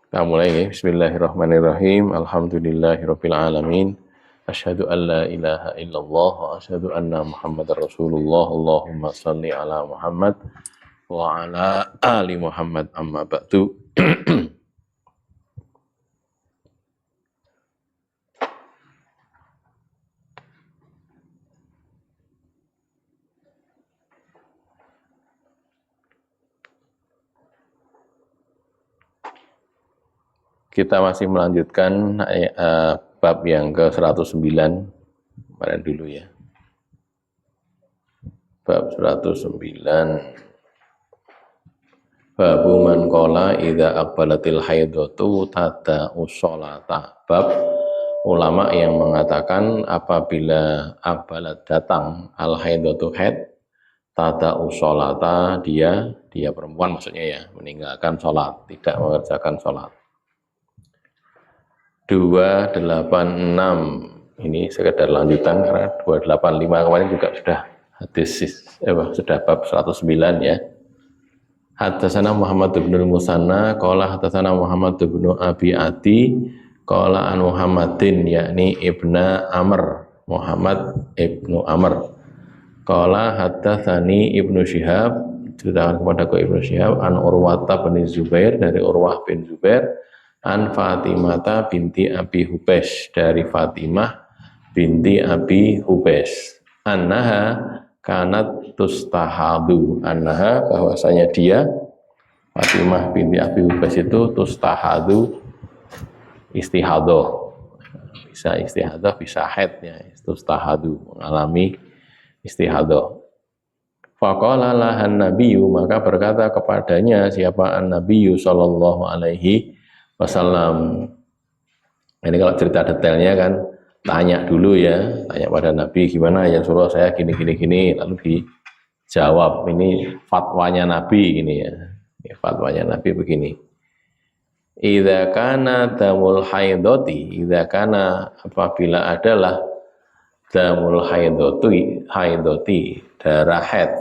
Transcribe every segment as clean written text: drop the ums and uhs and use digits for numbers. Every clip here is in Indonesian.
Kita mulai ya. Bismillahirrahmanirrahim. Alhamdulillahirabbil alamin. Asyhadu an la ilaha illallah wa asyhadu anna Muhammadar Rasulullah. Allahumma shalli ala Muhammad wa ala ali Muhammad amma ba'du. Kita masih melanjutkan bab yang ke-109 kemarin dulu ya. Bab 109. Babu man qala idza aqbalatil haidatu tada'u sholata. Bab ulama yang mengatakan apabila aqbalat datang al haidatu haid tada'u sholata, dia perempuan maksudnya ya, meninggalkan sholat, tidak mengerjakan sholat. 286 ini sekedar lanjutan karena 285 kemarin juga sudah sudah bab 109 ya. Hadatsana Muhammad bin Musanna qala hadatsana Muhammad bin Abi Adi qala an Muhammadin yakni Ibnu Amr, Muhammad Ibnu Amr qala hadatsani Ibnu Syihab, ceritakan kepadaku Ibnu Syihab an Urwata bin Zubair, dari Urwah bin Zubair, an Fatimata binti Abi Hubes, dari Fatimah binti Abi Hubes, annaha kanat tustahadu, annaha bahwasanya dia Fatimah binti Abi Hubes itu tustahadu, istihadah, bisa istihadah bisa haid ya, tustahadu mengalami istihadah. Faqala lahan nabiyyu, maka berkata kepadanya siapa an-nabiyyu sallallahu alaihi wasallam. Ini kalau cerita detailnya kan tanya dulu ya, tanya pada Nabi gimana ya Rasulullah, saya gini lalu dijawab, ini fatwanya Nabi ini ya. Ini fatwanya Nabi begini. Idza kana damul haidati, idza kana apabila adalah damul haidati darah haid,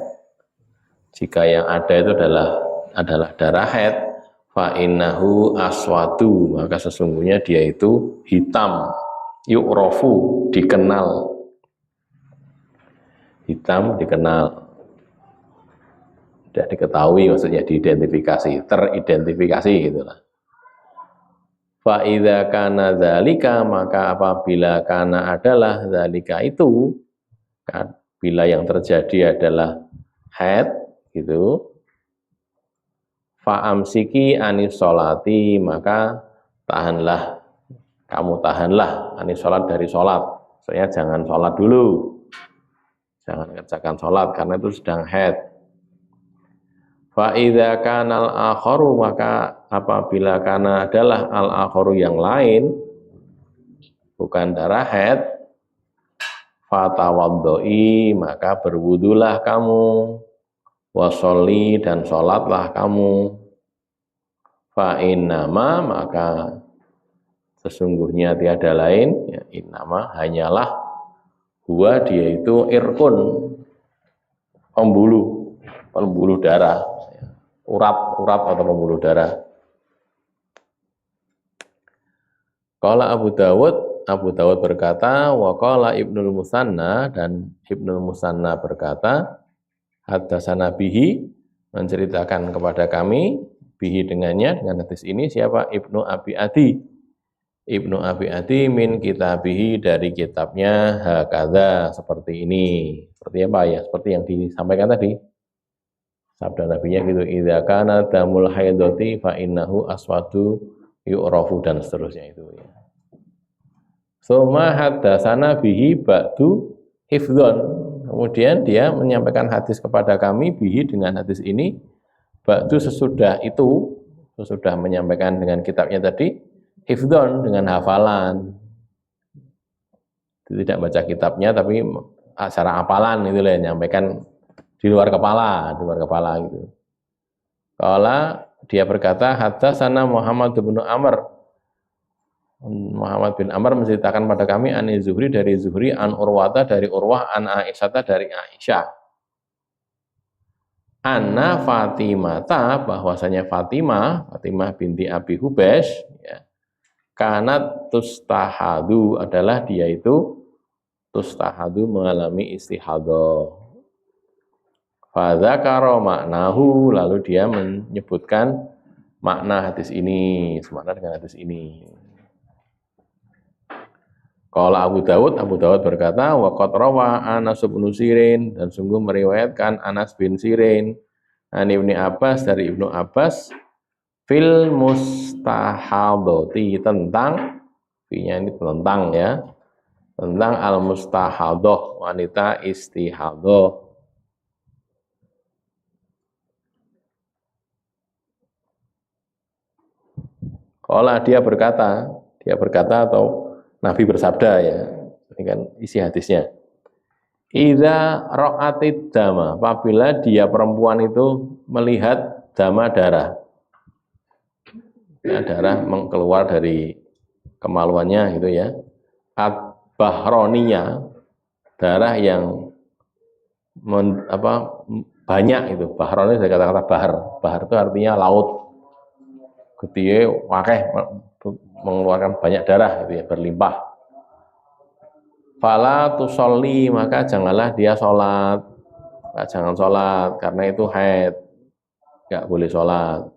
jika yang ada itu adalah darah haid, fa innahu aswadu, maka sesungguhnya dia itu hitam, yu'rafu dikenal, hitam dikenal, sudah diketahui, maksudnya diidentifikasi, teridentifikasi gitulah. Fa idza kana dzalika, maka apabila kana adalah dzalika itu, bila yang terjadi adalah haid gitu, fa'amsiki anis sholati, maka kamu tahanlah anis sholat, dari sholat, maksudnya jangan sholat dulu, jangan kerjakan sholat karena itu sedang haid. Fa'idha kanal akharu, maka apabila kana adalah al akharu yang lain, bukan darah haid, fatawaddoi, maka berwudulah kamu, wasolli, dan sholatlah kamu, fa'innama, maka sesungguhnya tiada lain ya, innama hanyalah, huwa dia itu irkun, pembuluh darah, urat atau pembuluh darah. Qala Abu Dawud berkata, wa qala Ibnul Musanna, dan Ibnul Musanna berkata, hadatsana bihi, menceritakan kepada kami, bihi dengannya, dengan hadis ini siapa? Ibnu Abi Adi. Ibnu Abi Adi min kitabihi, dari kitabnya hakadha, seperti ini. Seperti apa ya? Seperti yang disampaikan tadi. Sabda nabinya gitu, idza kana damul haidati fa innahu aswadu yu'rafu, dan seterusnya itu ya. Suma hadatsana bihi ba'du hifdzon, kemudian dia menyampaikan hadis kepada kami bihi, dengan hadis ini, ba'du sesudah itu, sesudah menyampaikan dengan kitabnya tadi, hifdzon dengan hafalan, tidak baca kitabnya tapi secara hafalan itu lah, nyampaikan di luar kepala gitu. Kala dia berkata, hadatsana Muhammad bin Amr, Muhammad bin Amr menceritakan pada kami ani Zuhri, dari Zuhri, an Urwata, dari Urwah, an Aisyah, dari Aisyah, anna Fatimata, bahwasanya Fatimah binti Abi Hubesh, ya, kanat tustahadu, adalah dia itu tustahadu, mengalami istihadah. Fadzakara maknahu, lalu dia menyebutkan makna hadis ini, semakna dengan hadis ini. Qala Abu Dawud berkata, wa qad rawa Anas bin Sirin, dan sungguh meriwayatkan Anas bin Sirin, an Ibnu Abbas, dari Ibnu Abbas, fil mustahadati, tentang, finya ini tentang, ya, tentang al mustahadah, wanita istihadah. Qala, dia berkata atau Nabi bersabda, ya, ini kan isi hadisnya. Idza ra'atid dama, apabila dia perempuan itu melihat dama, darah. Ya, darah keluar dari kemaluannya gitu, ya. At-bahroniya, darah yang banyak itu. Bahroni dari kata-kata bahar. Bahar itu artinya laut. Gede, wakeh, mengeluarkan banyak darah gitu, ya, berlimpah. Fala tusolli, maka janganlah dia sholat. Jangan sholat karena itu haid, nggak boleh sholat.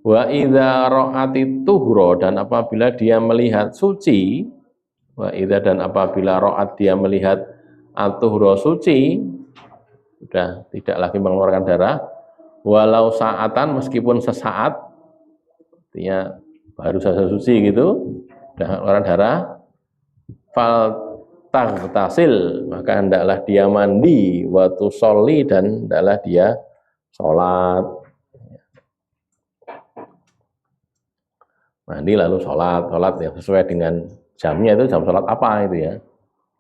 Wa idza ra'atit tuhra, dan apabila dia melihat suci, wa idza, dan apabila ra'at, dia melihat at-tuhra, suci, sudah tidak lagi mengeluarkan darah, walau saatan, meskipun sesaat, artinya baru saja suci gitu, sudah mengeluarkan darah, fal taghtasil, maka hendaklah dia mandi, wa tusolli, dan hendaklah dia sholat. Mandi lalu sholat yang sesuai dengan jamnya, itu jam sholat apa itu, ya.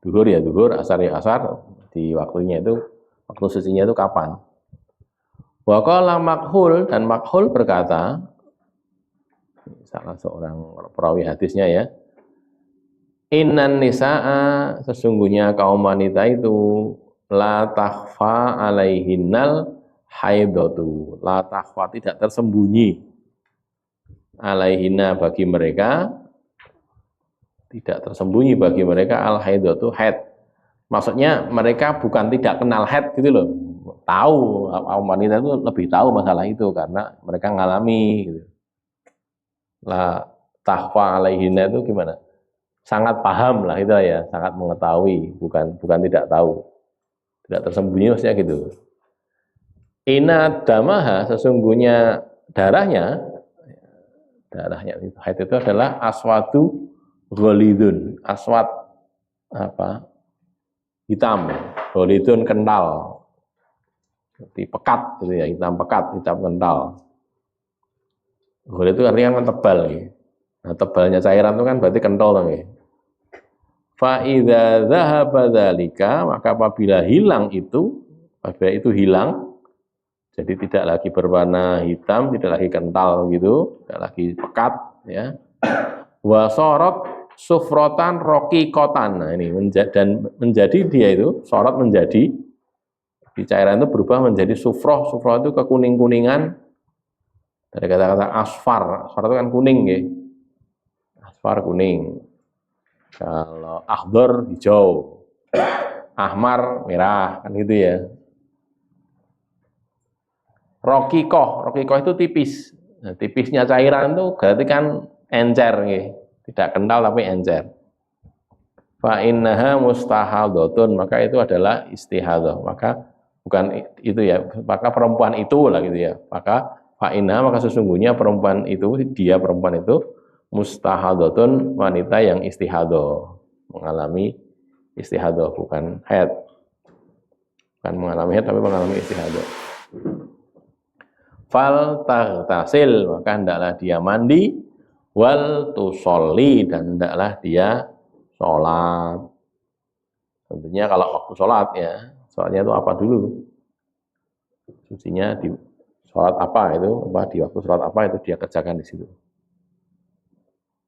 Duhur ya duhur, asar ya asar, di waktunya itu, waktu sucinya itu kapan. Wa qala Makhul, dan Makhul berkata, salah seorang perawi hadisnya, ya, innan nisa'a, sesungguhnya kaum wanita itu, la takhfa alaihinnal haidatu, la takhfa, tidak tersembunyi, alaihinna, bagi mereka, tidak tersembunyi bagi mereka, al haidatu, haid. Maksudnya mereka bukan tidak kenal haid gitu loh, tahu, kaum wanita itu lebih tahu masalah itu karena mereka ngalami gitu. La takhfa alaihinna itu gimana? Sangat paham lah itu, ya, sangat mengetahui, bukan tidak tahu, tidak tersembunyi, maksudnya gitu. Inna damaha, sesungguhnya darahnya itu, haid itu adalah aswadu ghalidun, aswad hitam, ghalidun kental, seperti pekat gitu, ya, hitam pekat, hitam kental. Ghalid itu artinya kan tebal, ya. Nah, tebalnya cairan itu kan berarti kental, ya. Fa idza dzahaba dzalika, maka apabila hilang itu, hilang, jadi tidak lagi berwarna hitam, tidak lagi kental gitu, tidak lagi pekat, ya. Wa sorot sufrotan roqiqatan. Nah, ini menjadi dia itu, sorot menjadi, di cairan itu berubah menjadi sufroh. Sufroh itu kekuning-kuningan, dari kata-kata asfar. Asfar itu kan kuning, ya. Asfar kuning. Kalau akhdar hijau, ahmar merah, kan gitu, ya. Roqiqah itu tipis. Nah, tipisnya cairan itu berarti kan encer, ya. Tidak kental tapi encer. Fa innaha mustahadatun, maka itu adalah istihadah. Maka bukan itu, ya, maka perempuan itu lah gitu, ya. Maka fa innaha, maka sesungguhnya perempuan itu mustahadatun, wanita yang istihadah, mengalami istihadah, bukan haid. Bukan mengalami haid tapi mengalami istihadah. Fal taghtasil, maka hendaklah dia mandi, wal tusolli, dan hendaklah dia sholat. Tentunya kalau waktu sholat, ya, sholatnya itu apa dulu, sucinya di sholat apa itu, di waktu sholat apa itu dia kerjakan di situ.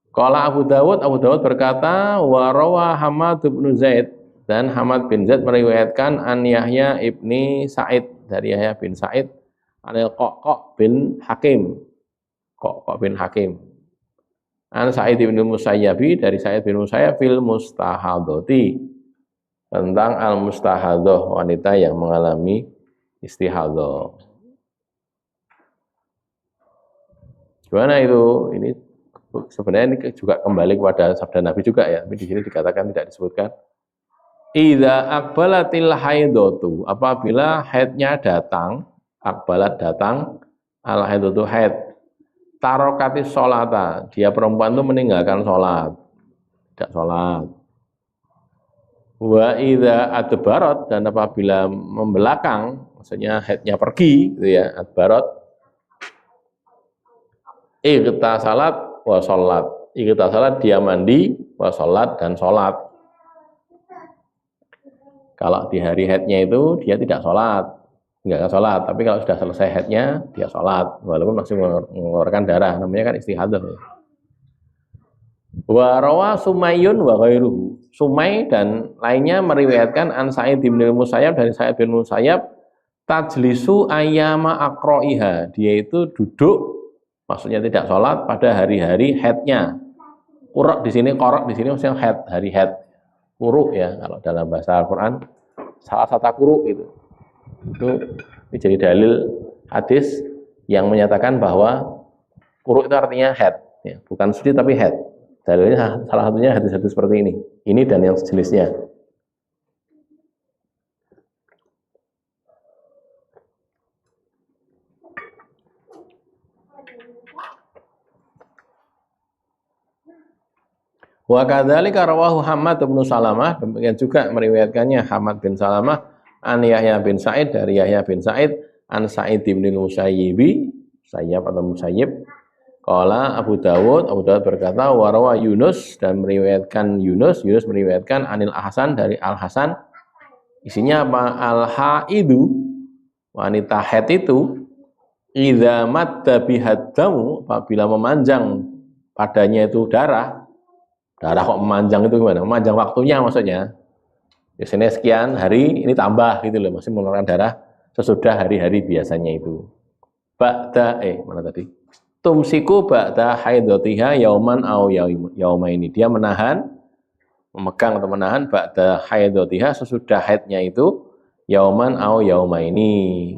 Qala Abu Dawud berkata, wa rawa Hamad bin Zaid, dan Hamad bin Zaid meriwayatkan an Yahya ibni Sa'id, dari Yahya bin Sa'id anil Qaq bin Hakim. Qaq bin Hakim. An Sa'id bin Musayyabi dari Sa'id bin Musayyab fil mustahadati tentang al-mustahadah, wanita yang mengalami istihadah. Gimana itu? Ini sebenarnya ini juga kembali kepada sabda Nabi juga ya, tapi di sini dikatakan tidak disebutkan. Idza aqbalatil haidatu, apabila haidnya datang, aqbalat datang, al haidatu haid, tarokati sholata, dia perempuan itu meninggalkan sholat, tidak sholat. Wa idza adbarat, dan apabila membelakang, maksudnya haidnya pergi, gitu ya, adbarat, salat wa sholat, salat dia mandi, wa sholat dan sholat. Kalau di hari haidnya itu dia tidak sholat, enggak akan sholat. Tapi kalau sudah selesai haidnya dia sholat, walaupun masih mengeluarkan darah, namanya kan istihadah. Wa rawa Sumayyun wa ghairuhu. Sumay dan lainnya meriwayatkan an Sa'id bin Musayyab dari Sa'id bin Musayyab tajlisu ayyama aqro'iha. Dia itu duduk, maksudnya tidak sholat pada hari-hari haidnya. Quruk di sini, qorok di sini maksudnya haid, hari haid. Quruk ya, kalau dalam bahasa Al-Quran salah satu quruk itu jadi dalil hadis yang menyatakan bahwa quruk itu artinya haid ya, bukan suci tapi haid. Dalilnya salah satunya hadis-hadis seperti ini dan yang sejenisnya. Wa kadzalika rawahu Hammad bin Salamah, demikian juga meriwayatkannya Hammad bin Salamah an Yahya bin Sa'id dari Yahya bin Sa'id an Sa'id bin Musayyibi, Sayyab atau Musayyib. Qala Abu Dawud berkata wa rawa Yunus, dan meriwayatkan Yunus meriwayatkan Anil Hasan dari Al Hasan. Isinya apa? Al haidu, wanita haid itu idza madda bihaddamu, apabila memanjang padanya itu darah kok memanjang itu gimana? Memanjang waktunya maksudnya. Biasanya sekian hari, ini tambah gitu loh, masih mengeluarkan darah sesudah hari-hari biasanya itu. Ba'da, mana tadi? Tumsiku ba'da haidatiha yauman au yaumaini. Dia memegang atau menahan ba'da haidatiha sesudah haidnya itu yauman au yaumaini.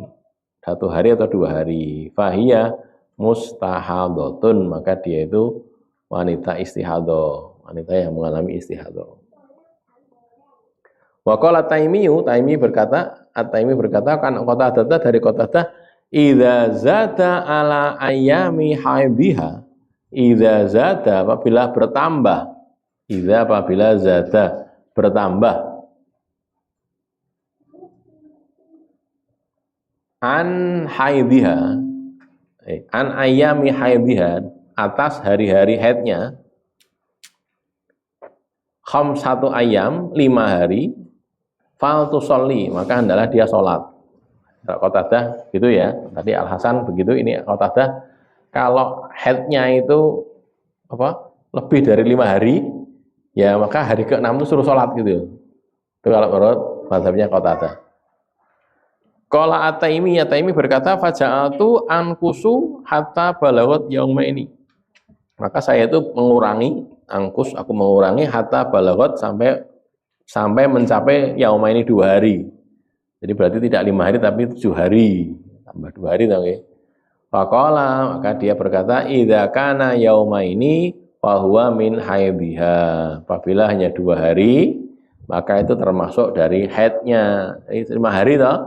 1 hari atau 2 hari. Fahiya mustahadatun, maka dia itu wanita istihadah. Wanita yang mengalami istihadah. Wa qala Taimi berkata, At-Taimi berkata kan Qatadah dari Qatadah, idza zada ala ayami haidhiha, idza zada apabila bertambah, apabila zada bertambah, an haidhiha, an ayami haidhiha, atas hari-hari haidnya, khamsatu ayam, 5 hari, fal tusolli, maka hendaklah dia sholat. Qatadah gitu ya, tadi Al Hasan begitu, ini Qatadah kalau haidnya itu lebih dari 5 hari, ya maka hari ke-6 itu suruh sholat gitu. Itu kalau menurut mazhabnya Qatadah. Qala At-Taimi berkata faja'atu ankusu hatta balagot yauma ini. Maka saya itu aku mengurangi hatta balagot sampai mencapai yauma ini 2 hari. Jadi berarti tidak 5 hari tapi 7 hari. Tambah 2 hari dong ya. Faqala, maka dia berkata idza kana yauma ini fa huwa min haidhiha. Apabila hanya 2 hari, maka itu termasuk dari haidnya. Jadi 5 hari toh,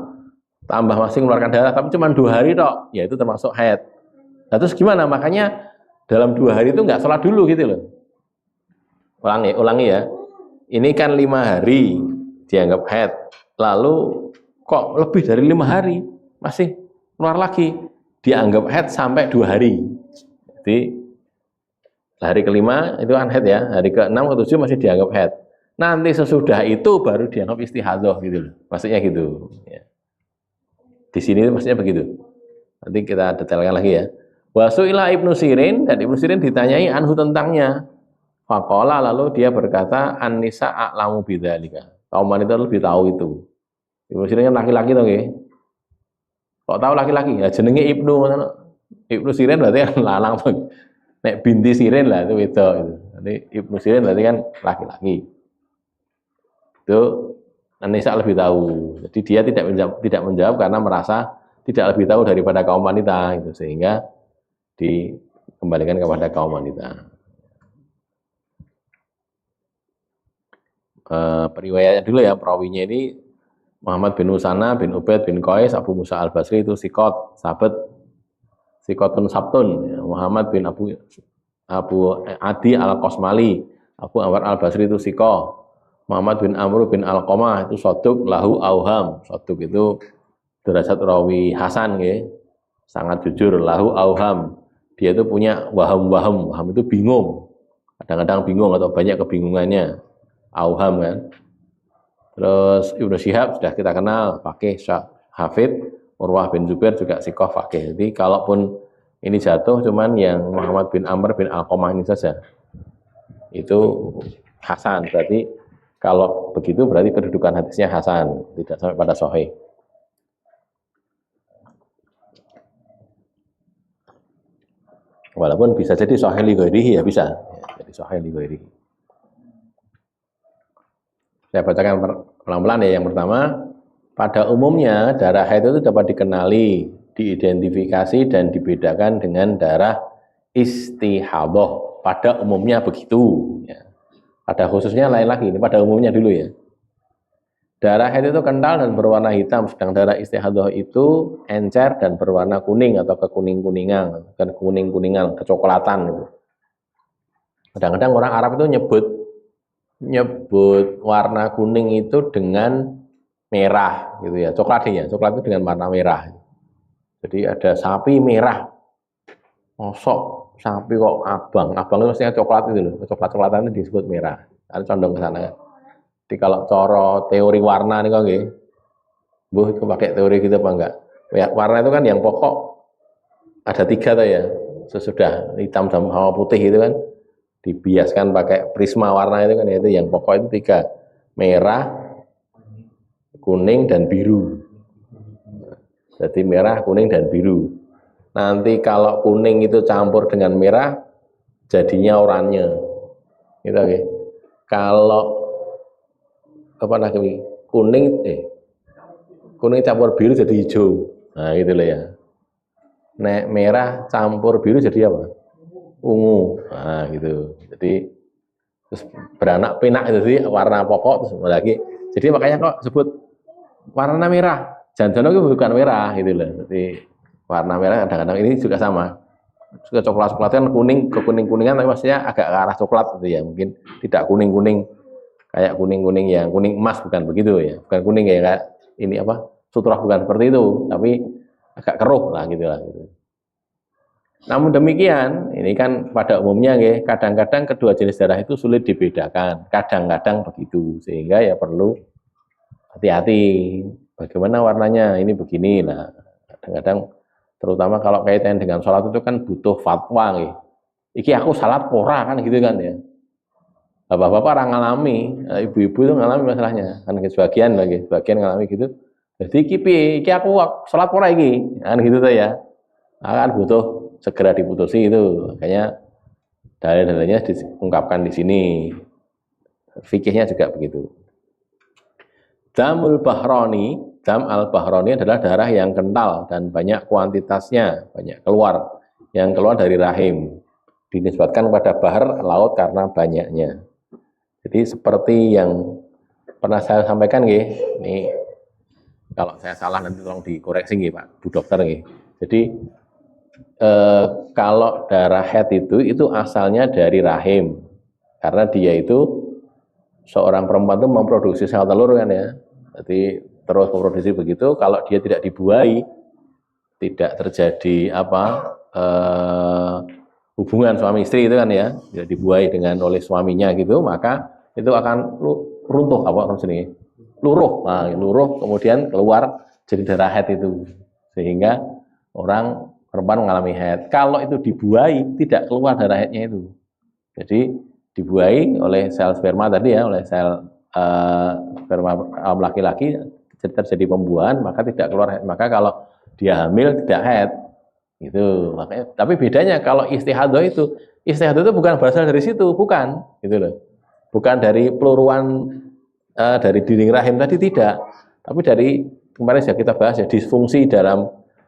tambah masih mengeluarkan darah tapi cuma 2 hari toh, ya itu termasuk haid. Nah, terus gimana? Makanya dalam 2 hari itu enggak sholat dulu gitu loh. Ulangi ya. Ini kan 5 hari dianggap haid. Lalu kok lebih dari 5 hari masih keluar lagi, dianggap haid sampai 2 hari. Jadi hari ke-5 itu kan haid ya, hari ke-6 ke-7 masih dianggap haid. Nanti sesudah itu baru dianggap istihadah gitu loh. Maksudnya gitu ya. Di sini maksudnya begitu. Nanti kita detailkan lagi ya. Wa su'ila Ibnu Sirin, dan Ibnu Sirin ditanyai anhu tentangnya. Faqala, lalu dia berkata an-nisa a'lamu bidzalika. Kaum wanita lebih tahu itu. Ibnu Sirin kan laki-laki toh nggih. Kok tahu laki-laki? Ya jenenge Ibnu. Ibnu Sirin berarti kan lanang tuh. Nek binti Sirin lah itu wedok itu. Jadi Ibnu Sirin berarti kan laki-laki. Itu An-Nisa lebih tahu. Jadi dia tidak menjawab karena merasa tidak lebih tahu daripada kaum wanita gitu, sehingga dikembalikan kepada kaum wanita. Periwayatnya dulu ya, perawinya ini Muhammad bin Usana bin Ubaid bin Qais Abu Musa al-Basri itu sikot, sahabat sikotun sabtun. Muhammad bin Abu Adi al-Qasmali Abu Amr al-Basri itu sikoh. Muhammad bin Amr bin Al-Qamah itu soduk lahu auham. Soduk itu derajat rawi Hasan ya. Sangat jujur, lahu auham. Dia itu punya waham-waham. Waham itu bingung. Kadang-kadang bingung atau banyak kebingungannya. Auham kan. Terus Ibnu Syihab sudah kita kenal, pakai Hafid, Urwah bin Zubair juga sikoh pakai. Jadi kalaupun ini jatuh, cuman yang Muhammad bin Amr bin Al-Qamah ini saja. Itu Hasan, berarti kalau begitu berarti kedudukan hadisnya Hasan, tidak sampai pada Sahih. Walaupun bisa jadi Sahih li ghairihi ya bisa. Ya, jadi Sahih li ghairihi. Saya bacakan pelan-pelan ya. Yang pertama, pada umumnya darah haid itu dapat dikenali, diidentifikasi dan dibedakan dengan darah istihadhah. Pada umumnya begitu. Ya. Pada khususnya lain lagi. Ini pada umumnya dulu ya. Darah haid itu kental dan berwarna hitam, sedang darah istihadhah itu encer dan berwarna kuning atau kekuning-kuningan, kuning-kuningan, kecoklatan gitu. Kadang-kadang orang Arab itu nyebut warna kuning itu dengan merah gitu ya, coklat itu dengan warna merah. Jadi ada sapi merah, mosok sapi kok abang itu maksudnya coklat itu loh, coklat-coklatan itu disebut merah. Ada condong ke sana. Jadi kalau coro teori warna nih kok nggih, Bu itu pakai teori gitu apa enggak? Ya, warna itu kan yang pokok ada 3 tuh ya, sesudah hitam sama putih itu kan. Dibiaskan pakai prisma warna itu kan, yaitu yang pokok itu 3, merah, kuning dan biru. Jadi merah, kuning dan biru. Nanti kalau kuning itu campur dengan merah jadinya oranye. Gitu oke. Kalau apa lagi? Kuning campur biru jadi hijau. Nah, gitu loh ya. Nek merah campur biru jadi apa? Ungu, nah gitu. Jadi terus beranak pinak itu sih warna pokok terus lagi. Jadi makanya kok sebut warna merah. Jangan itu bukan merah gitu loh. Jadi warna merah kadang-kadang ini juga sama. Juga coklat-coklat kan kuning ke kuning-kuningan tapi maksudnya agak ke arah coklat gitu ya. Mungkin tidak kuning-kuning kayak kuning-kuning yang kuning emas, bukan begitu ya. Bukan kuning kayak ini apa? Sutra, bukan seperti itu, tapi agak keruh lah gitu lah gitu. Namun demikian, ini kan pada umumnya ya, kadang-kadang kedua jenis darah itu sulit dibedakan, kadang-kadang begitu, sehingga ya perlu hati-hati. Bagaimana warnanya? Ini begini. Nah, kadang-kadang terutama kalau kaitan dengan sholat itu kan butuh fatwa ya. Iki aku salat ora kan gitu kan ya. Bapak-bapak orang ngalami, ibu-ibu itu ngalami masalahnya, kan sebagian lagi, sebagian ngalami gitu. Jadi iki aku salat ora iki, kan gitu tuh ya. Akan butuh segera diputusi itu, makanya dalil-dalilnya diungkapkan di sini. Fikihnya juga begitu. Damul bahroni, dam al-bahroni adalah darah yang kental dan banyak kuantitasnya, banyak keluar, yang keluar dari rahim. Dinisbatkan pada bahar laut karena banyaknya. Jadi seperti yang pernah saya sampaikan nggih, ini kalau saya salah nanti tolong dikoreksi nggih Pak Bu Dokter nggih. Jadi kalau darah haid itu asalnya dari rahim, karena dia itu seorang perempuan itu memproduksi sel telur kan ya, jadi terus memproduksi begitu. Kalau dia tidak dibuahi, tidak terjadi hubungan suami istri itu kan ya, tidak dibuahi oleh suaminya gitu, maka itu akan runtuh luruh, nah, luruh kemudian keluar jadi darah haid itu, sehingga orang perempuan mengalami haid. Kalau itu dibuahi, tidak keluar darah haidnya itu. Jadi dibuahi oleh sel sperma tadi ya, oleh sel sperma laki-laki terjadi pembuahan, maka tidak keluar haid. Maka kalau dia hamil tidak haid. Gitu. Makanya tapi bedanya kalau istihadah itu bukan berasal dari situ, bukan, gitu loh. Bukan dari peluruan dari dinding rahim tadi, tidak. Tapi dari kemarin sudah kita bahas ya, disfungsi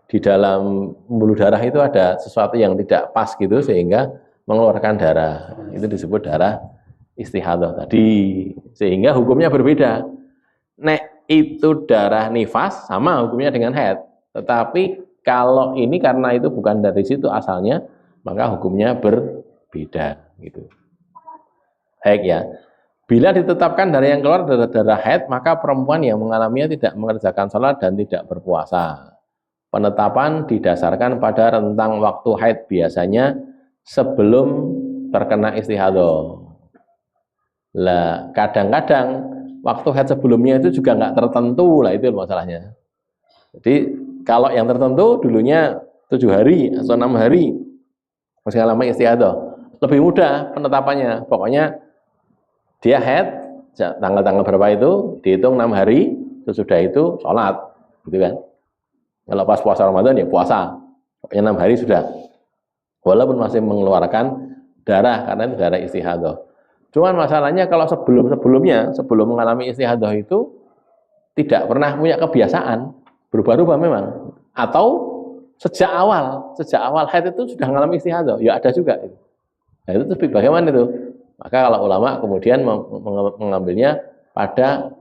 di dalam pembuluh darah itu ada sesuatu yang tidak pas gitu sehingga mengeluarkan darah. Itu disebut darah istihadah tadi. Sehingga hukumnya berbeda. Nek itu darah nifas sama hukumnya dengan haid. Tetapi kalau ini karena itu bukan dari situ asalnya, maka hukumnya berbeda gitu. Baik ya. Bila ditetapkan dari yang keluar darah haid, maka perempuan yang mengalaminya tidak mengerjakan sholat dan tidak berpuasa. Penetapan didasarkan pada rentang waktu haid biasanya sebelum terkena istihadah. Lah, kadang-kadang waktu haid sebelumnya itu juga nggak tertentu, lah itu masalahnya. Jadi kalau yang tertentu dulunya 7 hari atau 6 hari masih mengalami istihadah, lebih mudah penetapannya. Pokoknya dia haid tanggal-tanggal berapa itu dihitung 6 hari, sesudah itu sholat, gitu kan. Kalau pas puasa Ramadan ya puasa, pokoknya 6 hari sudah. Walaupun masih mengeluarkan darah karena itu darah istihadah. Cuman masalahnya kalau sebelum mengalami istihadah itu tidak pernah punya kebiasaan, berubah-ubah memang. Atau sejak awal haid itu sudah mengalami istihadah, ya ada juga. Nah itu bagaimana itu? Maka kalau ulama kemudian mengambilnya pada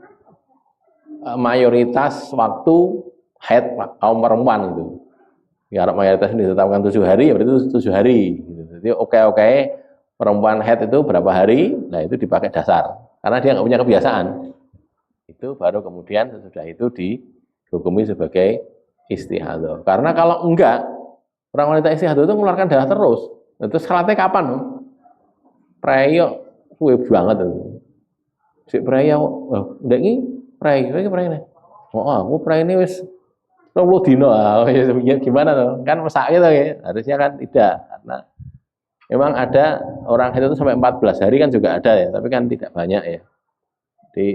mayoritas waktu haid kaum perempuan itu. Ya mayoritas ini ditetapkan 7 hari, ya berarti 7 hari. Jadi oke, perempuan haid itu berapa hari, nah itu dipakai dasar. Karena dia nggak punya kebiasaan. Itu baru kemudian sesudah itu dihukumi sebagai istihadah. Karena kalau enggak, orang wanita istihadah itu mengeluarkan darah terus. Itu salatnya kapan? Preyo kuwe banget itu. Si preyo, ndek iki prei nih. Oh, aku prei ini wis 20 dino. Gimana tuh? Kan mesake to ya. Harusnya kan tidak, karena memang ada orang itu sampai 14 hari kan juga ada ya, tapi kan tidak banyak ya. Jadi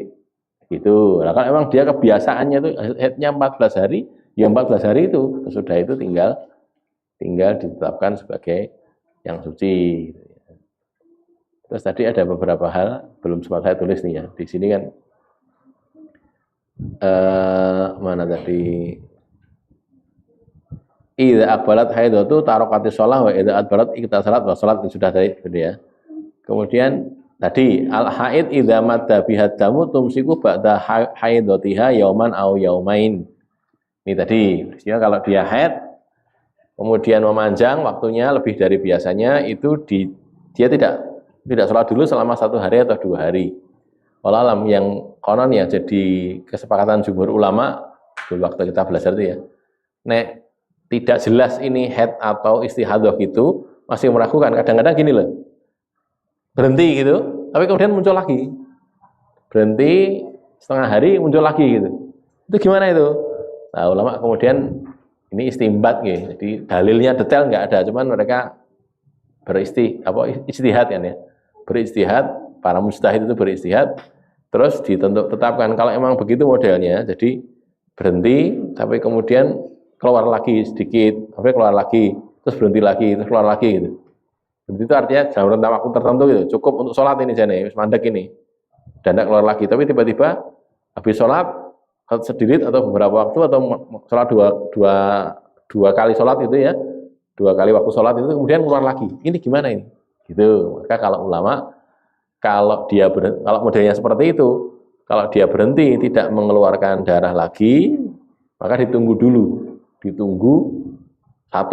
gitu. Nah, kalau memang dia kebiasaannya itu haidnya 14 hari, ya 14 hari itu. Sesudah itu tinggal ditetapkan sebagai yang suci. Terus tadi ada beberapa hal belum sempat saya tulis nih ya. Di sini kan mana tadi? Idza aqbalat haidatu tarakatis shalah wa idza adbarat iktasalat wa salat, sudah tadi ya. Kemudian tadi al haid idza madda bihad damu tumsiku ba'da haidatiha yauman au yaumain. Ini tadi, maksudnya kalau dia haid kemudian memanjang waktunya lebih dari biasanya, itu dia tidak sholat dulu selama 1 hari atau 2 hari. Wallahualam, yang konon ya jadi kesepakatan jumhur ulama dulu waktu kita belajar itu ya. Nek tidak jelas ini haid atau istihadah gitu, masih meragukan. Kadang-kadang gini loh, berhenti gitu, tapi kemudian muncul lagi. Berhenti setengah hari muncul lagi gitu. Itu gimana itu? Nah, ulama kemudian ini istimbat gitu. Jadi dalilnya detail nggak ada, cuman mereka ijtihad kan ya. Beristihad, para mujtahid itu beristihad, terus tetapkan kalau emang begitu modelnya, jadi berhenti tapi kemudian keluar lagi sedikit, tapi keluar lagi, terus berhenti lagi, terus keluar lagi gitu. Berarti itu artinya dalam rentang waktu tertentu gitu, cukup untuk sholat ini jane, mandek ini, dan tidak keluar lagi. Tapi tiba-tiba habis sholat sedirit atau beberapa waktu atau sholat dua kali sholat itu ya, 2 kali waktu sholat itu kemudian keluar lagi. Ini gimana ini? Gitu. Maka kalau ulama, kalau modelnya seperti itu, kalau dia berhenti tidak mengeluarkan darah lagi, maka ditunggu 1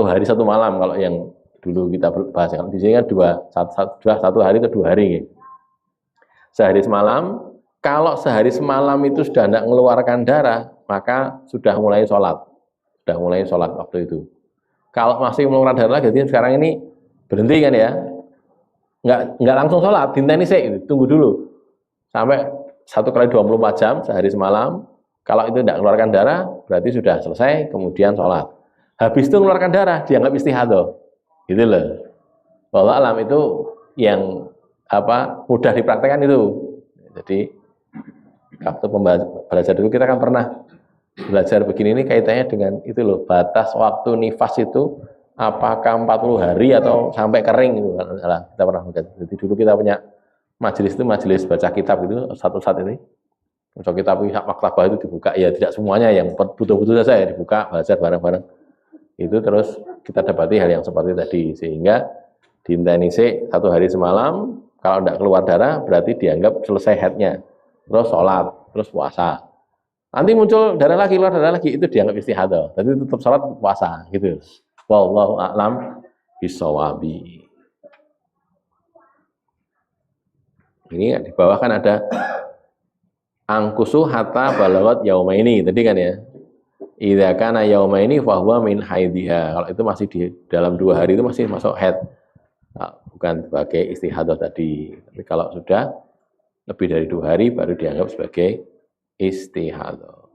hari 1 malam. Kalau yang dulu kita bahas, di sini kan 1 hari ke 2 hari gitu. Sehari semalam. Kalau sehari semalam itu sudah tidak mengeluarkan darah, maka sudah mulai sholat waktu itu. Kalau masih mengeluarkan darah, jadi sekarang ini berhenti kan ya, nggak langsung sholat, dinteni sih, tunggu dulu sampai 1 kali 24 jam sehari semalam. Kalau itu tidak mengeluarkan darah, berarti sudah selesai, kemudian sholat. Habis itu mengeluarkan darah, dianggap istihadah, gitu loh. Wallahu alam, itu yang mudah dipraktekkan itu. Jadi waktu belajar dulu kita kan pernah belajar begini ini kaitannya dengan itu loh, batas waktu nifas itu apakah 40 hari atau sampai kering itu kan salah. Kita pernah baca. Jadi dulu kita punya majelis itu majelis baca kitab itu satu saat ini. Baca kitab maktabah itu dibuka ya tidak semuanya yang butuh-butuh saja ya dibuka belajar bareng-bareng. Itu terus kita dapati hal yang seperti tadi sehingga diinteni satu hari semalam kalau tidak keluar darah berarti dianggap selesai haidnya. Terus sholat, terus puasa. Nanti muncul darah lagi, keluar darah lagi, itu dianggap istihadah. Jadi tetap sholat, puasa, gitu. Wallahu a'lam bishawabi. Ini di bawah kan ada angkusu hatta balawat yaumaini, tadi kan ya. Idza kana yaumaini fahuwa min haidhiha. Kalau itu masih di dalam 2 hari itu masih masuk haid. Nah, bukan sebagai istihadah tadi. Tapi kalau sudah lebih dari 2 hari baru dianggap sebagai istihadah.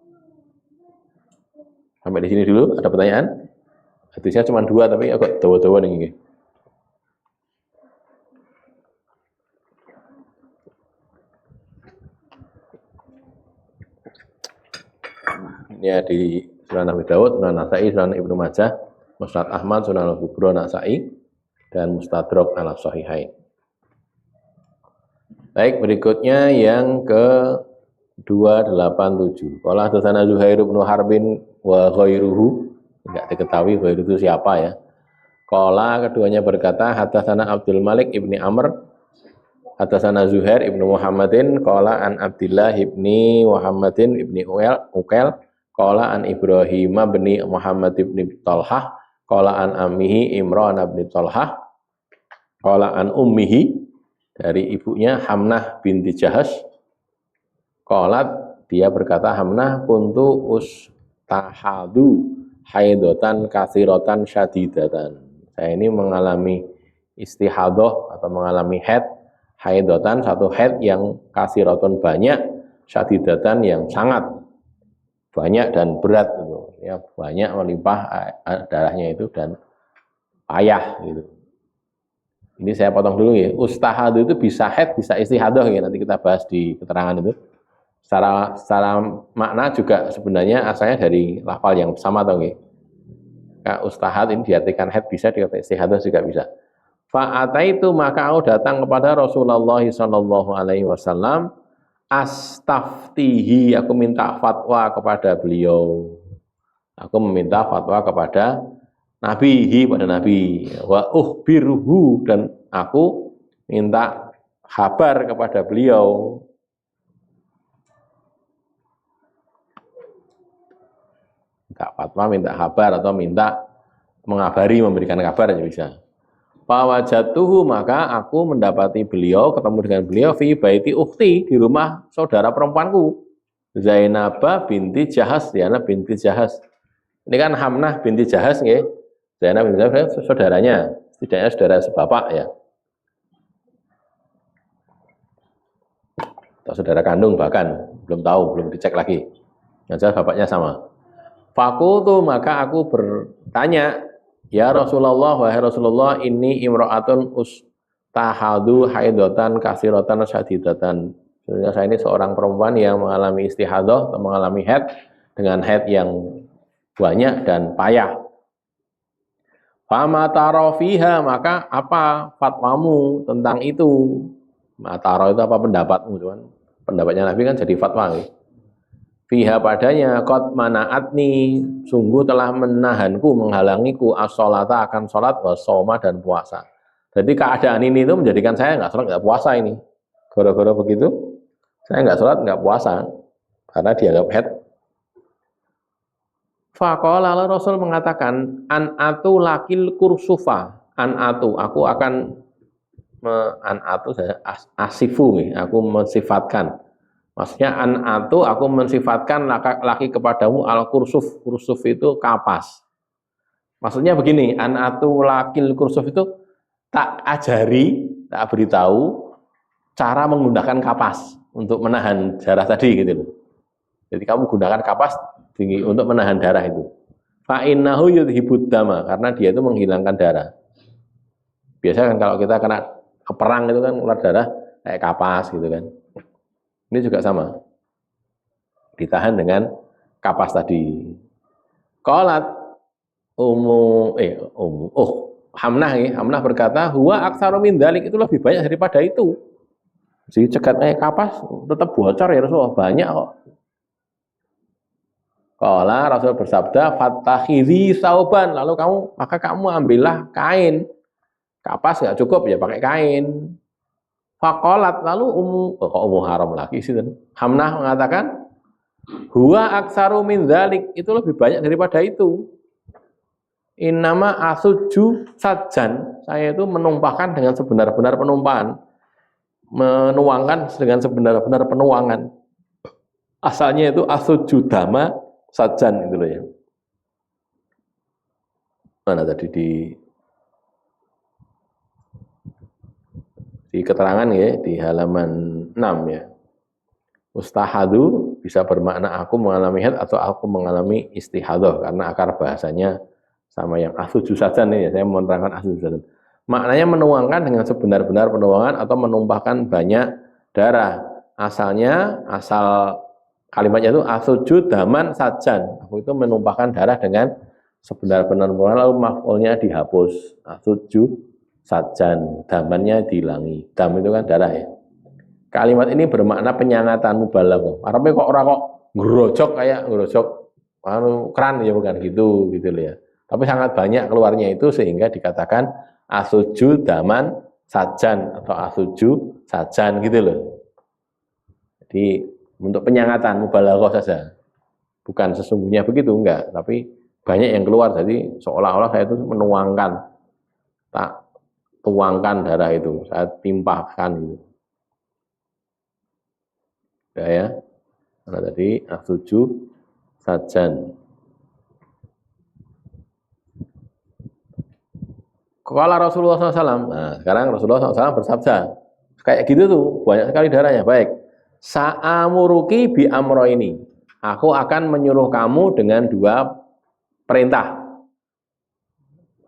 Sampai di sini dulu, ada pertanyaan? Hadisnya cuma 2 tapi agak dawa-dawa nih. Ya di Sunan Abi Dawud, Sunan Nasa'i, Sunan Ibnu Majah, Musnad Ahmad, Sunan Al-Kubra Nasa'i, dan Mustadrak Al-Sahihain. Baik, berikutnya yang ke 287. Qala hadatsana Zuhair bin Harbin wa ghairuhu. Enggak diketahui Ghair itu siapa ya. Qala keduanya berkata hadatsana Abdul Malik ibni Amr hadatsana Zuhair ibnu Muhammadin qala an Abdillah ibni Muhammadin ibni Uqail qala an Ibrahim bin Muhammad ibni Talhah qala an ammihi Imran bin Talhah qala an ummihi dari ibunya Hamnah binti Jahash qalat dia berkata Hamnah kuntu ustahadu haidotan katsiratan syadidatan. Saya ini mengalami istihadah atau mengalami haid haidotan satu haid yang katsiratan banyak syadidatan yang sangat banyak dan berat gitu. Ya, banyak melimpah darahnya itu dan payah gitu. Ini saya potong dulu ya. Ustahadu itu bisa haid, bisa istihadah ya. Nanti kita bahas di keterangan itu. Secara makna juga sebenarnya asalnya dari lafal yang sama atau enggak? Ustahad ini diartikan haid bisa, diartikan istihadah juga bisa. Fa'ataitu maka aku datang kepada Rasulullah SAW astaftihi, aku minta fatwa kepada beliau. Aku meminta fatwa kepada nabihi, pada nabi. Wa ukhbiruhu, dan aku minta kabar kepada beliau. Minta fatwa, minta kabar, atau minta mengabari, memberikan kabar aja bisa. Fawajatuhu, maka aku mendapati beliau, ketemu dengan beliau fi baiti ukhti, di rumah saudara perempuanku Zainabah binti Jahas, Zainab binti Jahas. Ini kan Hamnah binti Jahas nggih. Zainab binti Jahas saudaranya, setidaknya saudara sebapak ya. Atau saudara kandung bahkan, belum tahu, belum dicek lagi. Yang jelas bapaknya sama. Fakultu, maka aku bertanya, ya Rasulullah, wahai Rasulullah, ini imro'atun ustahadu haidotan kasiratan syadidatan. Sebenarnya saya ini seorang perempuan yang mengalami istihadah atau mengalami haid dengan haid yang banyak dan payah. Fama taro fiha, maka apa fatwamu tentang itu? Taro itu apa pendapatmu, cuman pendapatnya Nabi kan jadi fatwa. Fiha padanya qad manaatni, sungguh telah menahanku, menghalangiku as-sholata akan sholat wa shoma dan puasa. Jadi keadaan ini itu menjadikan saya nggak sholat nggak puasa ini. Gara-gara begitu saya nggak sholat nggak puasa karena dianggap haid. Faqala Rasul mengatakan an atu lakil kursufa, an atu aku akan an atu asifu, aku mensifatkan. Maksudnya an'atu aku mensifatkan laki kepadamu al-kursuf. Kursuf itu kapas. Maksudnya begini, an'atu lakil kursuf itu tak ajari, tak beritahu cara menggunakan kapas untuk menahan darah tadi gitu loh. Jadi kamu gunakan kapas tinggi untuk menahan darah itu. Fa innahu yudhibud dama, karena dia itu menghilangkan darah. Biasa kan kalau kita kena perang itu kan keluar darah kayak kapas gitu kan. Ini juga sama, ditahan dengan kapas tadi. Qalat Hamnah ya, Hamnah berkata, huwa aktsaru min dzalik, itu lebih banyak daripada itu. Jadi cegat kapas tetap bocor ya Rasulullah, banyak kok. Qala Rasul bersabda, fattakhidhi sauban, lalu maka kamu ambillah kain. Kapas nggak cukup ya pakai kain. Faqalat, lalu Ummu Haram lagi sih. Hamnah mengatakan, huwa aktsaru min dzalik, itu lebih banyak daripada itu. Innama asuju sajan, saya itu menumpahkan dengan sebenar-benar penumpahan, menuangkan dengan sebenar-benar penuangan. Asalnya itu asuju dama sajan itu loh ya. Mana tadi di keterangan ya di halaman 6 ya. Ustahadu bisa bermakna aku mengalami haid atau aku mengalami istihadah, karena akar bahasanya sama yang asuju saja nih ya, saya menerangkan asuju saja. Maknanya menuangkan dengan sebenar-benar penuangan atau menumpahkan banyak darah. Asal kalimatnya itu asuju daman sajan. Aku itu menumpahkan darah dengan sebenar-benar penuangan, lalu maf'ulnya dihapus. Asuju sajan, damannya dihilangi. Dam itu kan darah ya. Kalimat ini bermakna penyangatan mubalaghah. Arabnya kok orang kok ngerojok kayak ngerojok keran ya, bukan gitu loh ya. Tapi sangat banyak keluarnya itu sehingga dikatakan asuju daman sajan atau asuju sajan gitu loh. Jadi untuk penyangatan mubalaghah saja. Bukan sesungguhnya begitu, enggak, tapi banyak yang keluar, jadi seolah-olah saya itu menuangkan, tak tuangkan darah itu, saya timpahkan gitu. Ya, mana tadi asuju sajan. Kala Rasulullah SAW. Nah, sekarang Rasulullah SAW bersabda, kayak gitu tuh, banyak sekali darahnya. Baik, sa'amuruki bi amro ini. Aku akan menyuruh kamu dengan dua perintah.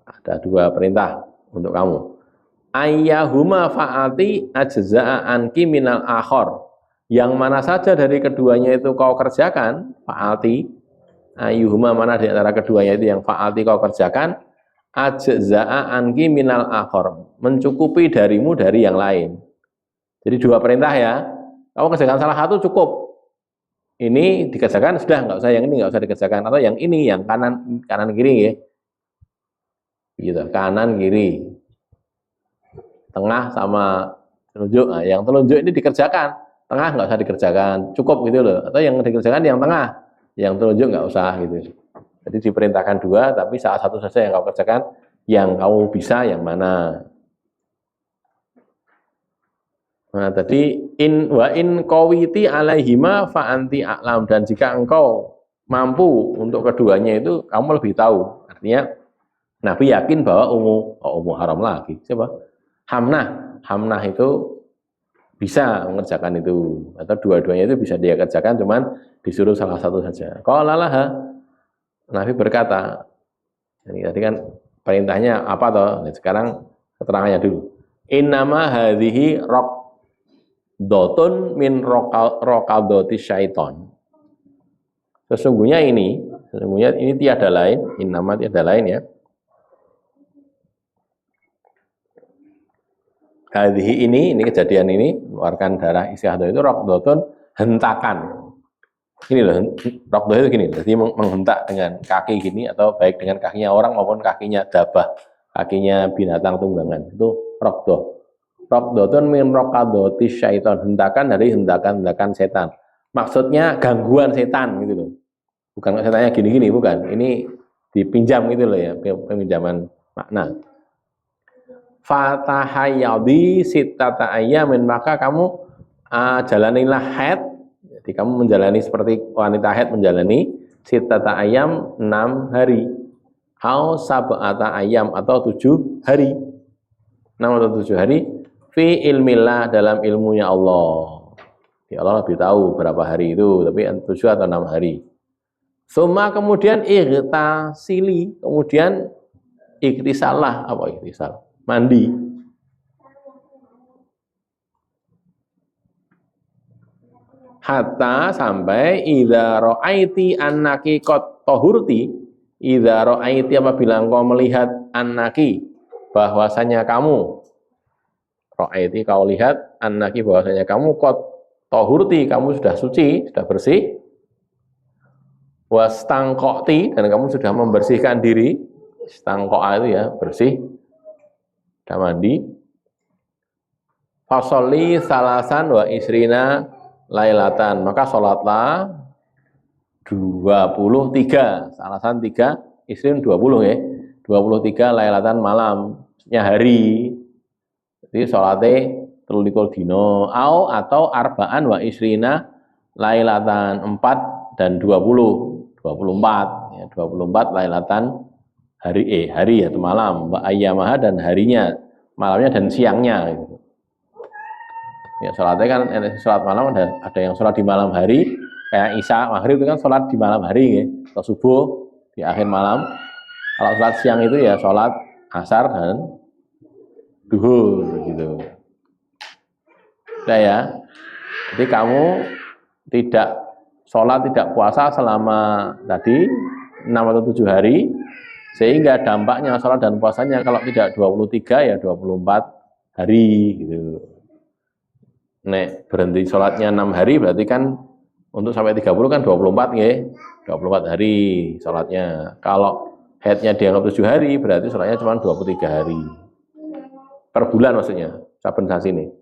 Ada dua perintah untuk kamu. Ayyahuma fa'ati ajza'a anki minal akhor. Yang mana saja dari keduanya itu kau kerjakan, fa'ati, ayyuhuma, mana di antara keduanya itu yang fa'ati kau kerjakan, ajza'a anki minal akhor, mencukupi darimu dari yang lain. Jadi dua perintah ya, kamu kerjakan salah satu cukup, ini dikerjakan sudah, nggak usah yang ini, nggak usah dikerjakan, atau yang ini, yang kanan kiri ya, gitu, kanan kiri, tengah sama telunjuk. Nah, yang telunjuk ini dikerjakan, tengah nggak usah dikerjakan, cukup gitu loh. Atau yang dikerjakan yang tengah, yang telunjuk nggak usah gitu. Jadi diperintahkan dua, tapi salah satu saja yang kau kerjakan, yang kamu bisa yang mana. Nah tadi in qawiti alaihima fa anti a'lam, dan jika engkau mampu untuk keduanya itu kamu lebih tahu. Artinya Nabi yakin bahwa Ummu Haram lagi siapa? Hamnah itu bisa mengerjakan itu, atau dua-duanya itu bisa dia kerjakan, cuman disuruh salah satu saja. Qala laha, Nabi berkata, ini tadi kan perintahnya apa toh? Nah, sekarang keterangannya dulu. Innama hadhihi raqdatun min raqadati syaiton. Sesungguhnya ini tiada lain, innama tiada lain ya. Hadhihi ini kejadian ini, mengeluarkan darah istihadah itu raqdatun, hentakan. Ini loh, raqdah itu gini, jadi menghentak dengan kaki gini, atau baik dengan kakinya orang maupun kakinya dabah, kakinya binatang tunggangan, itu raqdah. Raqdatun min raqadati syaiton, hentakan dari hentakan-hentakan setan. Maksudnya gangguan setan gitu loh. Bukan setannya gini-gini, bukan. Ini dipinjam gitu loh ya, peminjaman makna. Fatahayyadi sittata ayyamin, maka kamu jalanilah haid. Jadi kamu menjalani seperti wanita haid menjalani sittata ayyam, 6 hari. Au sab'ata ayyam, atau 7 hari. 6 atau 7 hari fi ilmillah, dalam ilmunya Allah. Ya Allah lebih tahu berapa hari itu, tapi 7 atau 6 hari. Suma kemudian ightasili, kemudian ikhtisalah, apa ikhtisal? Mandi. hatta sampai idza ra'aiti annaki qad tahurti, idza ra'aiti apabila engkau melihat annaki bahwasanya kamu, ra'aiti kau lihat, annaki bahwasanya kamu qad tahurti kamu sudah suci, sudah bersih, wastangqati dan kamu sudah membersihkan diri, stangqa itu ya bersih, sudah mandi, fasolli salasan wa isrina lailatan, maka sholatlah 23, salasan 3, isrin 20 ya, 23 lailatan malamnya hari. Jadi sholatnya 23 dino, atau arba'an wa isrina lailatan, 4 dan 20, 24 ya, 24 lailatan hari atau malam, wa ayyamaha dan harinya, malamnya dan siangnya gitu. Ya, sholatnya kan sholat malam ada yang sholat di malam hari kayak isya maghrib itu kan sholat di malam hari ya, atau subuh di akhir malam. Kalau sholat siang itu ya sholat asar dan duhur gitu. Nah ya, jadi kamu tidak sholat, tidak puasa selama tadi 6 atau 7 hari, sehingga dampaknya sholat dan puasanya kalau tidak 23 ya 24 hari gitu. Nek berhenti sholatnya 6 hari berarti kan untuk sampai 30 kan 24 ya, 24 hari sholatnya. Kalau headnya dianggap 7 hari berarti sholatnya cuma 23 hari per bulan, maksudnya saben sasi ini.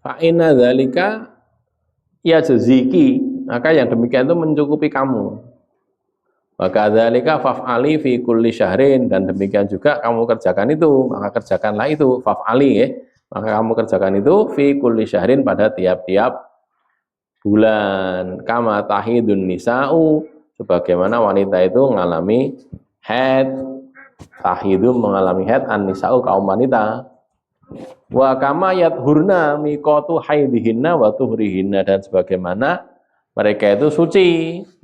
Fa'inna dzalika ya jaziki, maka yang demikian itu mencukupi kamu. Wa kadzalika faf'ali fi kulli syahrin, dan demikian juga kamu kerjakan itu, maka kerjakanlah itu, faf'ali ya. Maka kamu kerjakan itu fi kulli syahrin pada tiap-tiap bulan. Kama tahidun nisa'u, sebagaimana wanita itu mengalami haid. Tahidu mengalami haid, an-nisa'u kaum wanita. Wa kama yadhurna miqatu haidihinna wa tuhrihinna, dan sebagaimana mereka itu suci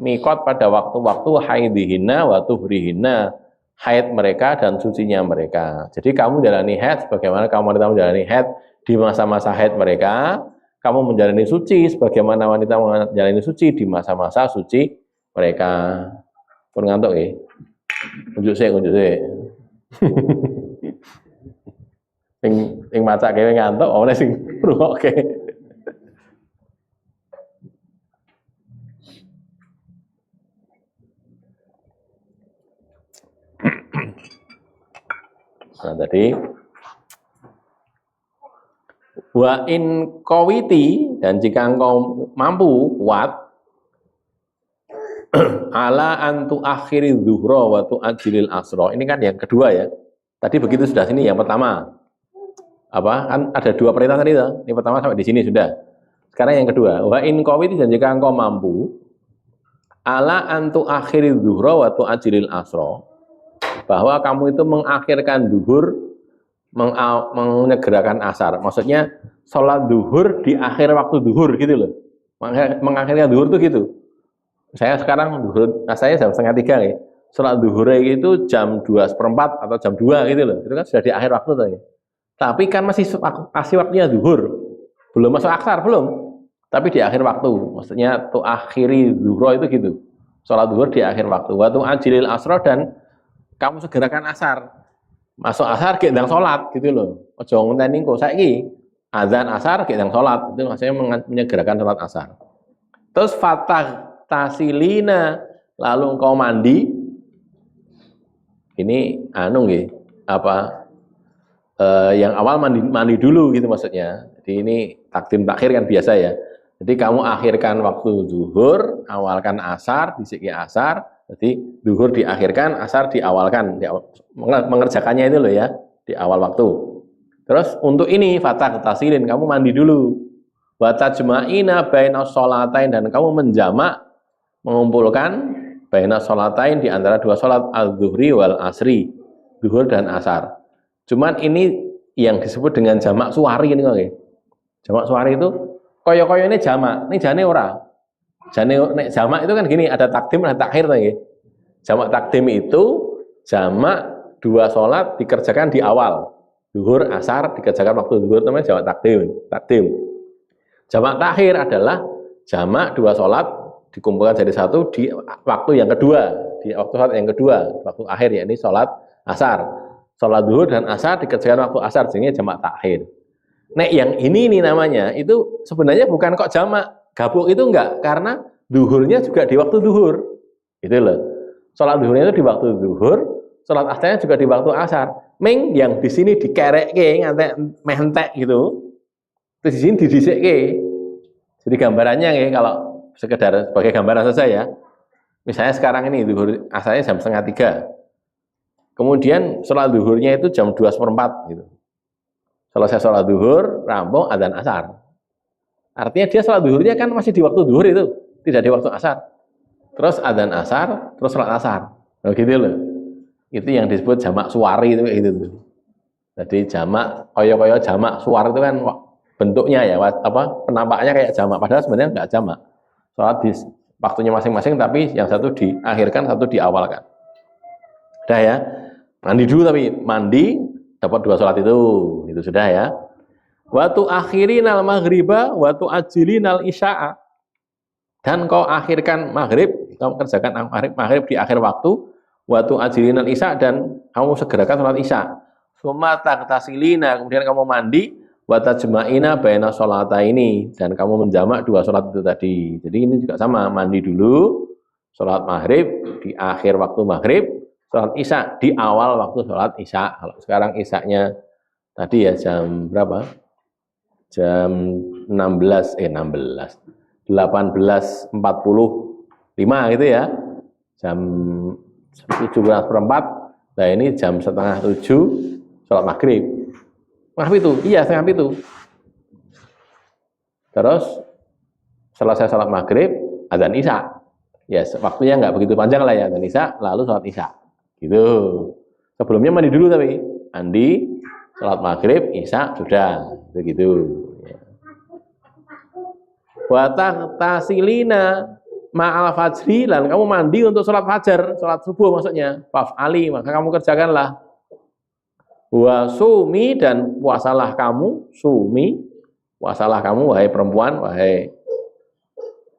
miqat pada waktu-waktu haidihinna wa tuhrihinna, haid mereka dan sucinya mereka. Jadi kamu menjalani haid sebagaimana kamu wanita menjalani haid di masa-masa haid mereka, kamu menjalani suci sebagaimana wanita menjalani suci di masa-masa suci mereka. Pun ngantuk ya? Unjuk sik. Sing maca kewe ngantuk, ora sing ngrungokke. Nah tadi wa in qawiti, dan jika engkau mampu kuat, ala antu akhiri zuhra wa tu'ajilil asra. Ini kan yang kedua ya. Tadi begitu sudah sini yang pertama. Apa? Kan ada 2 perintah tadi toh. Ini pertama sampai di sini sudah. Sekarang yang kedua, wa in qawiti, dan jika engkau mampu, ala antu akhiri zuhra wa tu'ajilil asra, bahwa kamu itu mengakhirkan duhur, menyegerakan asar. Maksudnya sholat duhur di akhir waktu duhur gitu loh. Mengakhirkan duhur tuh gitu. Saya sekarang duhur, saya jam 2:30 ya. Sholat duhur itu jam 2:04 atau jam 2 gitu loh. Itu kan sudah di akhir waktu tuh ya. Tapi kan masih waktunya duhur. Belum masuk asar, belum. Tapi di akhir waktu. Maksudnya tuh akhiri duhur itu gitu. Sholat duhur di akhir waktu. Wa tu'ajilil asra, dan kamu segerakan asar. Masuk asar ke ndang salat gitu loh. Aja ngenteni kok saiki azan asar ke ndang salat. Itu maksudnya menyegerakan salat asar. Terus fatah tasilina, lalu engkau mandi. Ini nggih, apa yang awal mandi dulu gitu maksudnya. Jadi ini takdim takhir kan biasa ya. Jadi kamu akhirkan waktu zuhur, awalkan asar, disiki asar. Jadi zuhur diakhirkan, asar diawalkan, mengerjakannya itu loh ya, di awal waktu. Terus untuk ini fatah tasilin, kamu mandi dulu. Wa tajma'ina baina sholatain, dan kamu menjamak, mengumpulkan baina sholatain di antara 2 sholat, al-zuhri wal asri, zuhur dan asar. Cuman ini yang disebut dengan jamak suwari ini kok. Jamak suwari itu koyo-koyo ini jamak, ini jane ora. Jane nek jamak itu kan gini, ada takdim ada takhir nggih. Jamak takdim itu jamak dua sholat dikerjakan di awal. Zuhur, asar dikerjakan waktu zuhur namanya jamak takdim. Takdim. Jamak takhir adalah jamak dua sholat dikumpulkan jadi satu di waktu yang kedua, di waktu sholat yang kedua, waktu akhir yakni sholat asar. Sholat zuhur dan asar dikerjakan waktu asar, sehingga jamak takhir. Nek yang ini namanya itu sebenarnya bukan kok jamak gabung itu enggak, karena zuhurnya juga di waktu zuhur. Gitu loh. Sholat zuhurnya itu di waktu zuhur, sholat asarnya juga di waktu asar. Meng yang di sini dikerekke ngantek mentek gitu. Terus di sini didhisikke. Jadi gambarannya ya, kalau sekedar sebagai gambaran saja ya. Misalnya sekarang ini zuhur asarnya jam 2:30. Kemudian sholat zuhurnya itu jam 2:04 gitu. Selesai sholat zuhur, rampung adzan asar. Artinya dia sholat zuhurnya kan masih di waktu zuhur itu, tidak di waktu asar. Terus adzan asar, terus sholat asar. Nah, gitu loh. Itu yang disebut jamak suwari itu kayak gitu tuh. Jadi jamak koyo-koyo jamak suwar itu kan bentuknya ya, apa penampakannya kayak jamak, padahal sebenarnya enggak jamak. Sholat di waktunya masing-masing, tapi yang satu diakhirkan, satu diawalkan. Udah ya. Mandi dulu, tapi mandi dapat dua sholat itu sudah ya. Waktu akhirinal maghriba, waktu ajilinal isya'a. Dan kau akhirkan maghrib, kau kerjakan maghrib di akhir waktu, waktu ajilinal isya, dan kamu segerakan sholat isya. Summa taghtasilina, kemudian kamu mandi, wa tajma'ina baina sholataini, dan kamu menjamak dua sholat itu tadi. Jadi ini juga sama, mandi dulu, sholat maghrib di akhir waktu maghrib, sholat isya di awal waktu sholat isya. Kalau sekarang isyanya tadi ya jam berapa? Jam 18:45 gitu ya. Jam 17:04. Nah ini jam 6:30 sholat maghrib. Maghrib itu, iya 6:30. Terus selesai sholat maghrib, adzan isya. Ya waktunya nggak begitu panjang lah ya, adzan isya, lalu sholat isya. Gitu. Sebelumnya mandi dulu, tapi mandi, sholat maghrib, isya sudah, begitu. Wa tasilina ma'al fajri, dan kamu mandi untuk sholat fajar, sholat subuh maksudnya. Faf'ali, maka kamu kerjakanlah. Wa sumi, dan puasalah kamu, sumi, puasalah kamu, wahai perempuan, wahai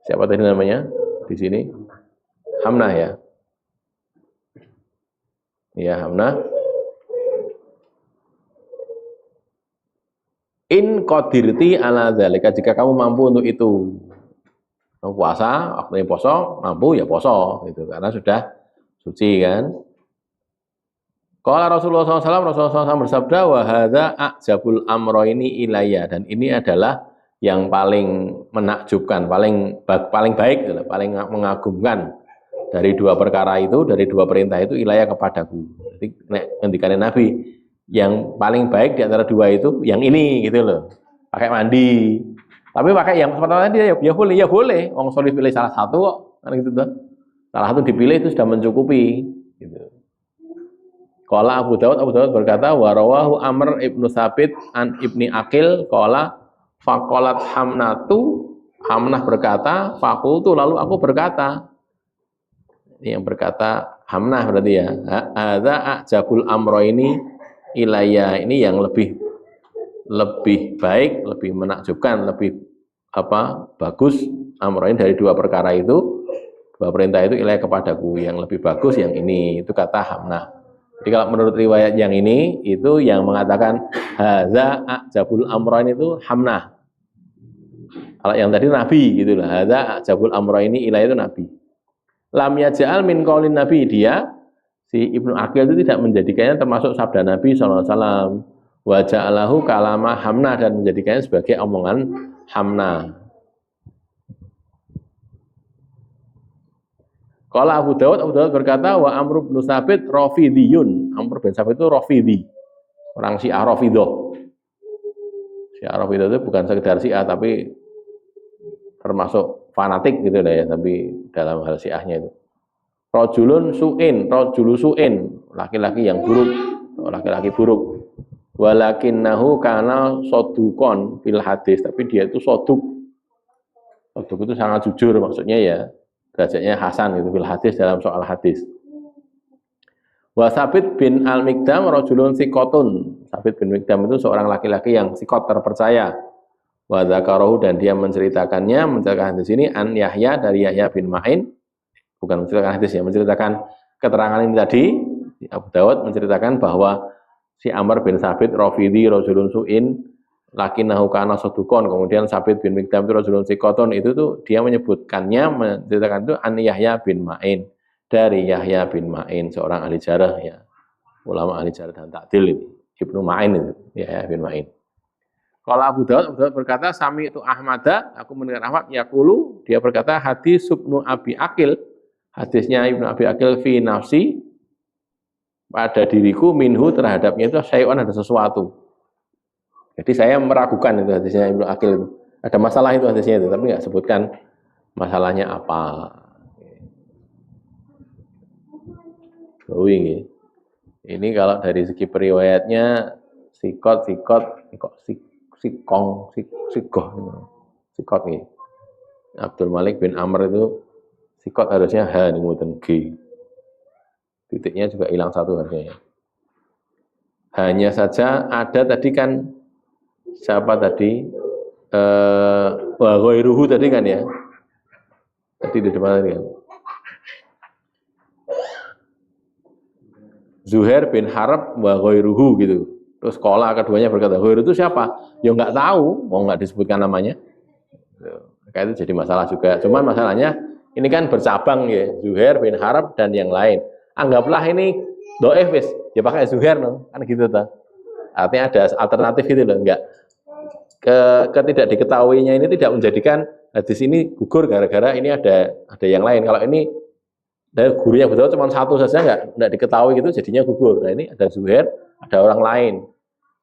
siapa tadi namanya di sini? Hamnah ya. Ya, Hamnah. In qadirti ala dzalika, jika kamu mampu untuk itu. Kamu puasa, waktunya poso, mampu ya poso gitu, karena sudah suci kan. Qala Rasulullah SAW, Rasulullah SAW bersabda, wa hadza a'jabul amroini ilayya, dan ini adalah yang paling menakjubkan, paling baik gitu, paling mengagumkan dari dua perkara itu, dari dua perintah itu, ilayya kepadaku. Jadi ngendikane Nabi, yang paling baik di antara dua itu yang ini gitu loh. Pakai mandi. Tapi pakai yang pertama tadi ya boleh. Wong solih pilih salah satu kok. Kan gitu tuh. Salah satu dipilih itu sudah mencukupi gitu. Qala Abu Dawud berkata, wa rawahu Amr ibnu Tsabit an Ibni Aqil qala faqalat Hamnatu, Hamnah berkata, faqultu, lalu aku berkata. Ini yang berkata Hamnah berarti ya. Hadza a'jabul amroini ilayya, ini yang lebih baik, lebih menakjubkan, lebih bagus amroin dari dua perkara itu, dua perintah itu, ilayya kepadaku, yang lebih bagus yang ini, itu kata Hamnah. Jadi kalau menurut riwayat yang ini, itu yang mengatakan hadza a'jabul amroin itu Hamnah. Kalau yang tadi Nabi gitu lah, hadza a'jabul amroini ilayya itu Nabi. Lam yaj'al min qaulin Nabi, dia si Ibnu Aqil itu tidak menjadikannya termasuk sabda Nabi SAW. Wa ja'alahu kalama Hamnah, dan menjadikannya sebagai omongan Hamnah. Qala Abu Dawud berkata, wa Amr bin Tsabit Rafidiyun. Amr bin Tsabit itu Rafidi, orang Syiah Rafidah. Syiah Rafidah itu bukan sekedar Syiah, tapi termasuk fanatik gitu lah ya, tapi dalam hal Syiahnya itu. Rajulu su'in, laki-laki yang buruk, laki-laki buruk. Walakinnahu kana sodukon fil hadis, tapi dia itu soduk, Soduk itu sangat jujur, maksudnya ya derajatnya hasan itu fil hadis, dalam soal hadis. Wa Sabit bin Al-Mikdam rajulun sikotun. Sabit bin Mikdam itu seorang laki-laki yang sikot, terpercaya. Wa dzakarahu, dan dia menceritakan di sini an Yahya, dari Yahya bin Ma'in, bukan menceritakan hadis ya, menceritakan keterangan ini tadi. Abu Dawud menceritakan bahwa si Amr bin Sabit rafidhi rajulun su'in lakinahu kana sadukon. Kemudian Sabit bin Mikdam itu rajulun sikotun, itu tuh dia menceritakan itu an Yahya bin Ma'in, dari Yahya bin Ma'in, seorang ahli jarah ya, ulama ahli jarah dan ta'dil ini, Ibnu Ma'in itu, Yahya bin Ma'in. Kalau Abu Dawud berkata, Sami itu Ahmada, aku mendengar Ahmad, yaqulu, dia berkata, hadis Ibnu Abi Akil, hadisnya Ibnu Abi Akil fi nafsi, pada diriku, minhu, terhadapnya itu syai'un, ada sesuatu. Jadi saya meragukan itu hadisnya Ibnu Akil itu. Ada masalah itu hadisnya itu, tapi nggak sebutkan masalahnya apa. Ini kalau dari segi periwayatnya sikot nih. Abdul Malik bin Amr itu sikot harusnya H nih, G. Titiknya juga hilang satu harusnya. Hanya saja ada tadi kan siapa tadi? Wa ghairuhu tadi kan ya. Tadi di depan tadi kan. Zuhair bin Harb wa ghairuhu gitu. Terus sekolah keduanya berkata, ghairu itu siapa? Ya nggak tahu, mau nggak disebutkan namanya. Kayak itu jadi masalah juga. Cuman masalahnya ini kan bercabang ya, Zuhair bin Harb dan yang lain. Anggaplah ini do'if wis, ya pakai Zuhair no, kan gitu ta. Artinya ada alternatif gitu loh, enggak. Ketidak diketahuinya ini tidak menjadikan hadis ini gugur gara-gara ini ada yang lain. Kalau ini dari gurunya betul cuma satu saja enggak diketahui gitu jadinya gugur. Nah ini ada Zuhair, ada orang lain.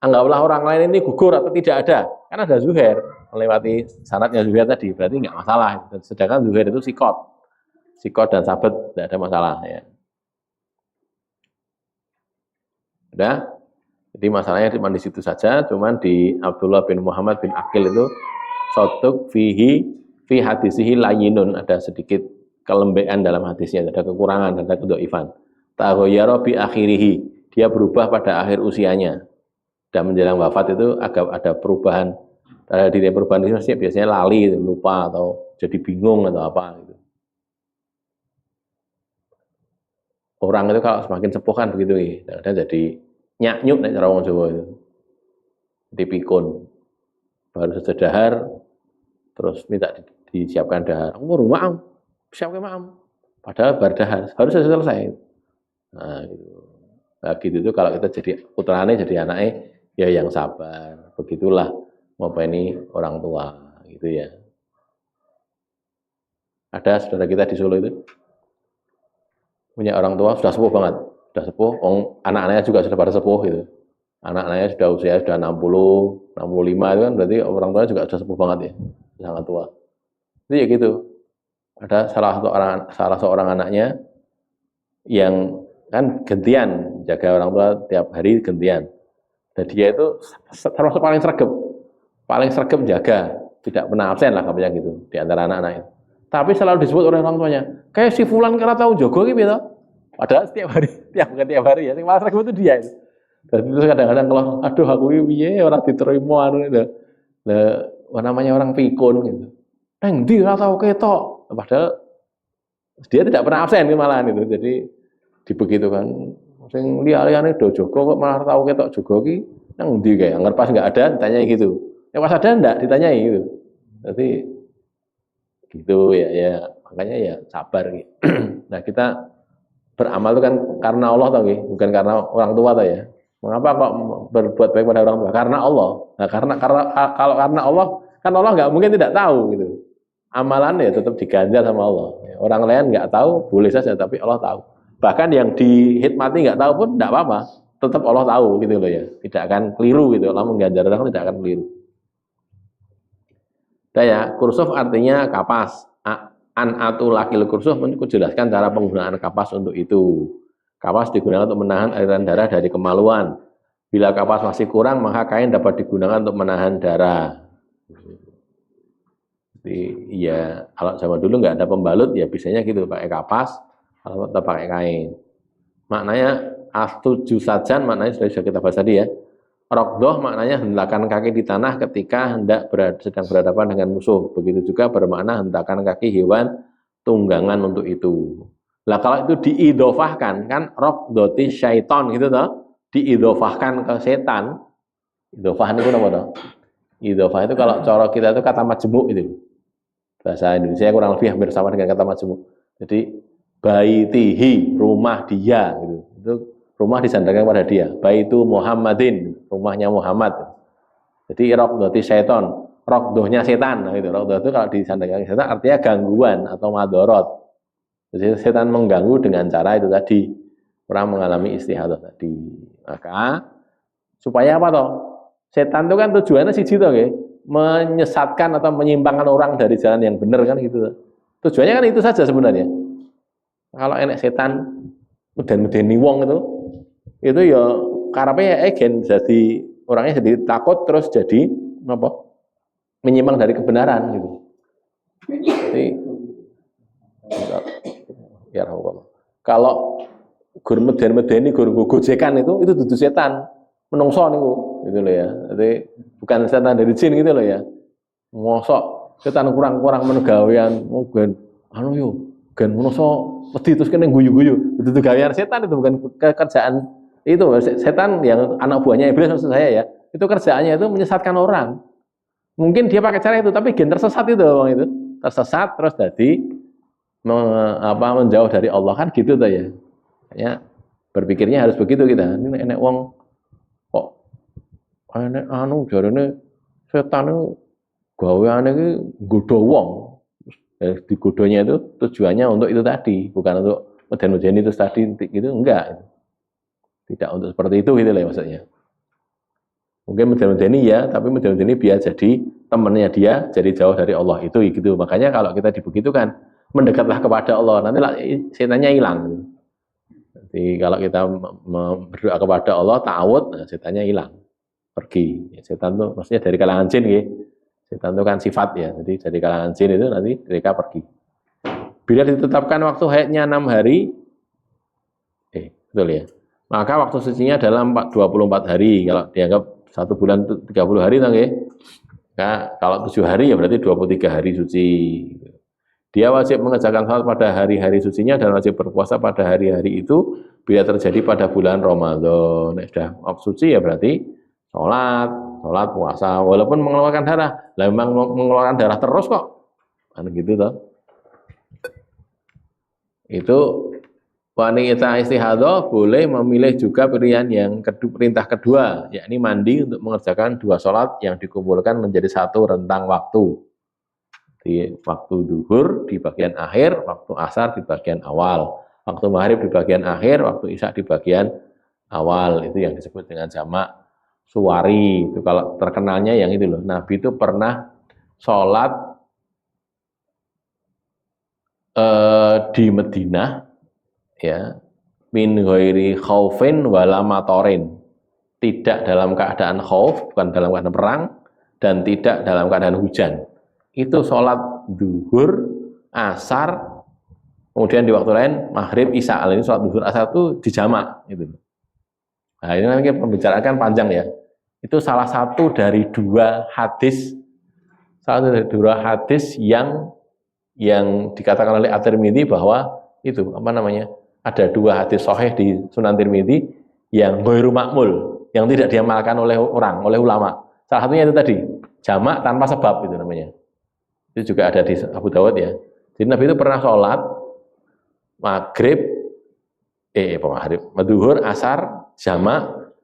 Anggaplah orang lain ini gugur atau tidak ada, kan ada Zuhair melewati sanadnya Zuhair tadi, berarti enggak masalah. Sedangkan Zuhair itu sikot dan sabet, tidak ada masalah ya. Udah, jadi masalahnya cuma di situ saja, cuman di Abdullah bin Muhammad bin Akil itu sotuk fi hadisihi layinun, ada sedikit kelembekan dalam hadisnya, ada kekurangan, ada kedoifan. Taghayyara bi akhirihi, dia berubah pada akhir usianya. Dan menjelang wafat itu agak ada perubahan. Ada diri perubahan itu biasanya lali, lupa atau jadi bingung atau apa gitu. Orang itu kalau semakin sepuh kan begitu ya, jadi nyaknyuk nek cara wong Jawa itu. Dipikun. Baru saja dahar terus minta disiapkan dahar. Rumah siapkan maam. Padahal berdahar harus selesai. Nah, gitu. Nah, gitu itu kalau kita jadi putrane, jadi anaknya ya yang sabar. Begitulah ini orang tua gitu ya. Ada saudara kita di Solo itu punya orang tua sudah sepuh banget, sudah sepuh, anak-anaknya juga sudah pada sepuh gitu. Anak-anaknya sudah usia sudah 60, 65 itu kan berarti orang tuanya juga sudah sepuh banget ya, sangat tua. Itu ya gitu. Ada salah seorang anaknya yang kan gantian jaga orang tua tiap hari gantian. Dan dia itu termasuk paling sregep jaga, tidak pernah absen lah kabarnya gitu di antara anak-anak itu. Tapi selalu disebut oleh orang tuanya, kayak si Fulan kira tahu jogo gitu. Padahal setiap hari ya, yang malah sregep itu dia. Dan itu kadang-kadang kalau aduh aku piye orang diterima anu itu. Namanya orang pikun gitu. Neng ndi ora tau ketok. Padahal dia tidak pernah absen malahan itu. Jadi dibegitukan. Sing liya-liyane do jogo kok malah tahu ketok jogo ki nang ndi kae. Angger pas enggak ada ditanyai gitu. Pas ada enggak ditanyai gitu. Berarti gitu ya makanya ya sabar gitu. Nah, kita beramal itu kan karena Allah tau gitu, bukan karena orang tua tau ya. Mengapa kok berbuat baik pada orang tua? Karena Allah. Nah, karena kalau karena Allah, kan Allah nggak mungkin tidak tahu gitu. Amalan ya tetap diganjar sama Allah. Orang lain nggak tahu, boleh saja, tapi Allah tahu. Bahkan yang dihikmati nggak tahu pun tidak apa-apa, tetap Allah tahu gitu loh ya. Tidak akan keliru gitu. Allah mengganjar orang tidak akan keliru. Ya, kursuf artinya kapas. An-atu lakil kursuf menjelaskan cara penggunaan kapas untuk itu. Kapas digunakan untuk menahan aliran darah dari kemaluan. Bila kapas masih kurang, maka kain dapat digunakan untuk menahan darah. Jadi ya kalau zaman dulu nggak ada pembalut ya biasanya gitu pakai kapas atau pakai kain. Maknanya astuju sajan maknanya sudah kita bahas tadi ya. Rokdoh maknanya hentakan kaki di tanah ketika sedang berhadapan dengan musuh. Begitu juga bermakna hentakan kaki hewan tunggangan untuk itu. Lah kalau itu diidofahkan kan rokdoti syaiton gitu toh, diidofahkan ke setan. Idofah itu apa toh? Idofah itu kalau cara kita itu kata majemuk itu. Bahasa Indonesia kurang lebih hampir sama dengan kata majemuk. Jadi baitihi, rumah dia gitu. Itu rumah disandarkan pada dia. Baitu Muhammadin, rumahnya Muhammad. Jadi rokdoti syaiton, rokdohnya setan. Nah, gitu. Rokdoh itu kalau disandarkan setan artinya gangguan atau madorot. Jadi setan mengganggu dengan cara itu tadi, orang mengalami istihadah tadi. Maka supaya apa toh? Setan itu kan tujuannya siji toh, menyesatkan atau menyimpangkan orang dari jalan yang benar kan gitu. Tujuannya kan itu saja sebenarnya. Kalau enek setan meden-medeni wong itu ya karepe egen jadi orangnya jadi takut terus jadi apa? Menyimpang dari kebenaran gitu. Jadi ya Allah. Kalau gur meden-medeni gur gojekan itu dudu setan, menungso niku gitu loh ya. Jadi bukan setan dari jin gitu loh ya. Mosok setan kurang-kurang menegawean mungkin anu yo gen menungso mesti terus kene guyu-guyu. Itu gawean setan itu bukan kerjaan itu setan yang anak buahnya iblis maksud saya ya. Itu kerjaannya itu menyesatkan orang. Mungkin dia pakai cara itu tapi gen tersesat itu orang itu. Tersesat terus jadi menjauh dari Allah kan gitu tuh ya. Ya berpikirnya harus begitu kita. Ini enek wong kok enek anu jarene setan itu gaweane iki nggodha wong. Digodonya itu tujuannya untuk itu tadi, bukan untuk meden-medeni itu tadi gitu enggak. Tidak untuk seperti itu gitu lah maksudnya. Mungkin meden-medeni ya, tapi meden-medeni biar jadi temannya dia jadi jauh dari Allah itu gitu. Makanya kalau kita dibegitukan mendekatlah kepada Allah, nanti setannya hilang. Jadi kalau kita berdoa kepada Allah ta'awud, nah setannya hilang, pergi. Setan itu maksudnya dari kalangan jin gitu. Setan itu kan sifat ya, jadi dari kalangan jin itu nanti mereka pergi. Bila ditetapkan waktu haidnya 6 hari, betul ya, maka waktu sucinya adalah 24 hari. Kalau dianggap 1 bulan 30 hari, nah, kalau 7 hari ya berarti 23 hari suci. Dia wajib mengerjakan salat pada hari-hari sucinya dan wajib berpuasa pada hari-hari itu bila terjadi pada bulan Ramadan. Nah, sudah waktu suci ya berarti sholat puasa walaupun mengeluarkan darah. Lah memang mengeluarkan darah terus kok. Kan gitu toh. Itu wanita istihadah boleh memilih juga pilihan yang perintah kedua, yakni mandi untuk mengerjakan 2 sholat yang dikumpulkan menjadi satu rentang waktu. Di waktu duhur di bagian akhir, waktu asar di bagian awal, waktu maghrib di bagian akhir, waktu isya di bagian awal. Itu yang disebut dengan jamak suwari. Itu kalau terkenalnya yang itu loh. Nabi itu pernah sholat di Madinah ya, min ghairi khaufin wala matorin. Tidak dalam keadaan khauf, bukan dalam keadaan perang, dan tidak dalam keadaan hujan. Itu sholat duhur, asar, kemudian di waktu lain maghrib, isya. Ini sholat duhur, asar itu dijamak gitu. Nah ini nanti pembicarakan panjang ya. Itu salah satu dari 2 hadis, yang dikatakan oleh At-Tirmidzi bahwa itu apa namanya, ada 2 hadis sahih di Sunan Tirmidzi yang ghairu makmul, yang tidak diamalkan oleh ulama. Salah satunya itu tadi, jamak tanpa sebab itu namanya. Itu juga ada di Abu Dawud ya. Jadi Nabi itu pernah sholat maghrib, duhur, asar, jamak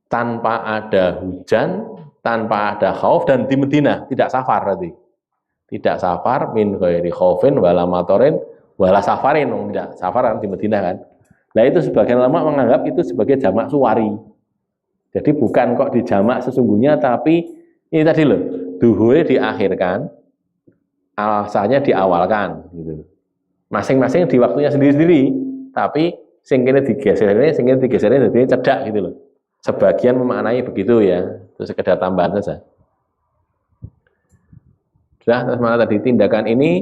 tanpa ada hujan, tanpa ada khauf, dan di Madinah tidak safar berarti. Tidak safar min ghairi khaufin wala matorin wala safarin, tidak safar di Madinah kan. Nah itu sebagian ulama menganggap itu sebagai jamak suwari. Jadi bukan kok dijamak sesungguhnya, tapi ini tadi loh, duhurnya diakhirkan, asarnya diawalkan gitu. Masing-masing di waktunya sendiri-sendiri, tapi sing kene digesernya jadi cedak gitu loh. Sebagian memaknai begitu ya, itu sekedar tambahan saja. Sudah mana tadi tindakan ini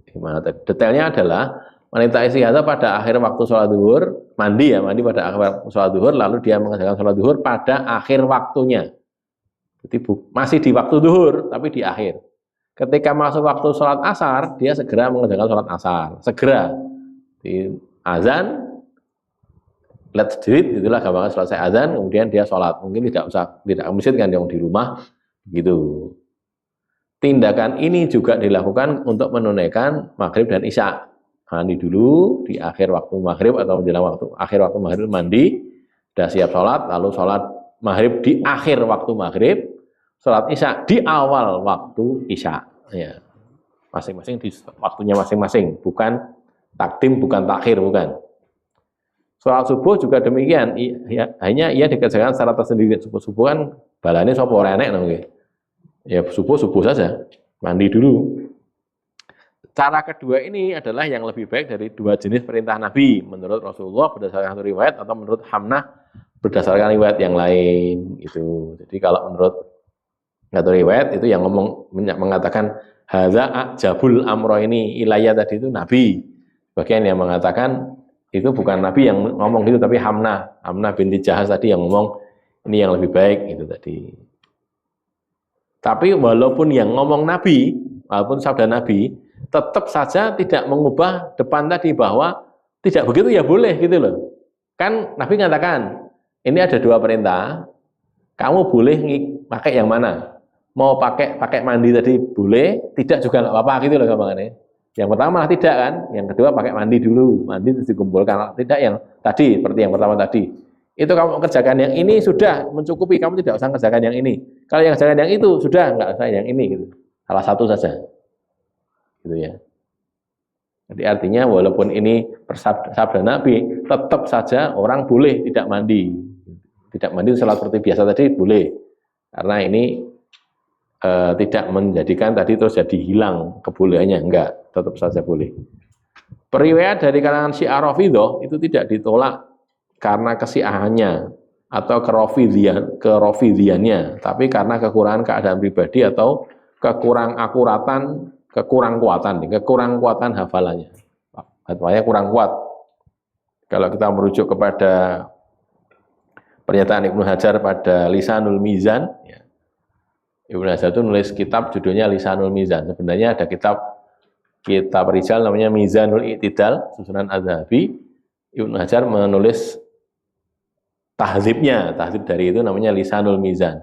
gimana tadi? Detailnya adalah wanita istihadah pada akhir waktu sholat zuhur mandi pada akhir waktu sholat zuhur, lalu dia mengerjakan sholat zuhur pada akhir waktunya. Jadi masih di waktu zuhur tapi di akhir. Ketika masuk waktu sholat asar, dia segera mengerjakan sholat asar. Segera di azan, let's do it, itulah gampangnya selesai azan, kemudian dia sholat. Mungkin tidak ke masjid kan, yang di rumah gitu. Tindakan ini juga dilakukan untuk menunaikan maghrib dan isya. Mandi dulu di akhir waktu maghrib atau menjelang waktu akhir waktu maghrib mandi, sudah siap sholat, lalu sholat maghrib di akhir waktu maghrib, sholat isya di awal waktu isya. Ya, masing-masing di waktunya masing-masing, bukan takdim, bukan takhir, bukan. Sholat subuh juga demikian, hanya ia dikerjakan secara tersendiri. Subuh kan balane sapa ora enek nggih. Ya subuh saja, mandi dulu. Cara kedua ini adalah yang lebih baik dari dua jenis perintah Nabi menurut Rasulullah berdasarkan satu riwayat atau menurut Hamnah berdasarkan riwayat yang lain itu. Jadi kalau menurut satu riwayat itu yang mengatakan hadza ajabul amro ini ilayah tadi itu Nabi. Bagian yang mengatakan itu bukan Nabi yang ngomong gitu tapi Hamnah binti Jahaz tadi yang ngomong ini yang lebih baik itu tadi. Tapi walaupun yang ngomong Nabi, walaupun sabda Nabi, tetap saja tidak mengubah depan tadi bahwa tidak begitu ya boleh gitu loh. Kan Nabi mengatakan, ini ada dua perintah, kamu boleh pakai yang mana? Mau pakai mandi tadi boleh, tidak juga nggak apa-apa gitu loh gampangannya. Yang pertama tidak kan, yang kedua pakai mandi dulu, mandi terus dikumpulkan. Tidak yang tadi, seperti yang pertama tadi. Itu kamu kerjakan yang ini sudah mencukupi, kamu tidak usah kerjakan yang ini. Kalau yang kerjakan yang itu sudah nggak usah yang ini gitu. Salah satu saja. Gitu ya. Jadi artinya walaupun ini sabda Nabi, tetap saja orang boleh tidak mandi. Tidak mandi sholat seperti biasa tadi boleh. Karena ini tidak menjadikan tadi terus jadi hilang kebolehannya, enggak, tetap saja boleh. Periwayat dari kalangan Syiah Rafidhah itu tidak ditolak karena kesiahannya atau kerofidhiannya, tapi karena kekurangan keadaan pribadi atau kekurang kuatan hafalannya. Fatwanya kurang kuat. Kalau kita merujuk kepada pernyataan Ibnu Hajar pada Lisanul Mizan, ya. Ibnu Hajar itu nulis kitab judulnya Lisanul Mizan. Sebenarnya ada kitab rijal namanya Mizanul I'tidal susunan Az-Zahabi. Ibnu Hajar menulis tahzib dari itu namanya Lisanul Mizan.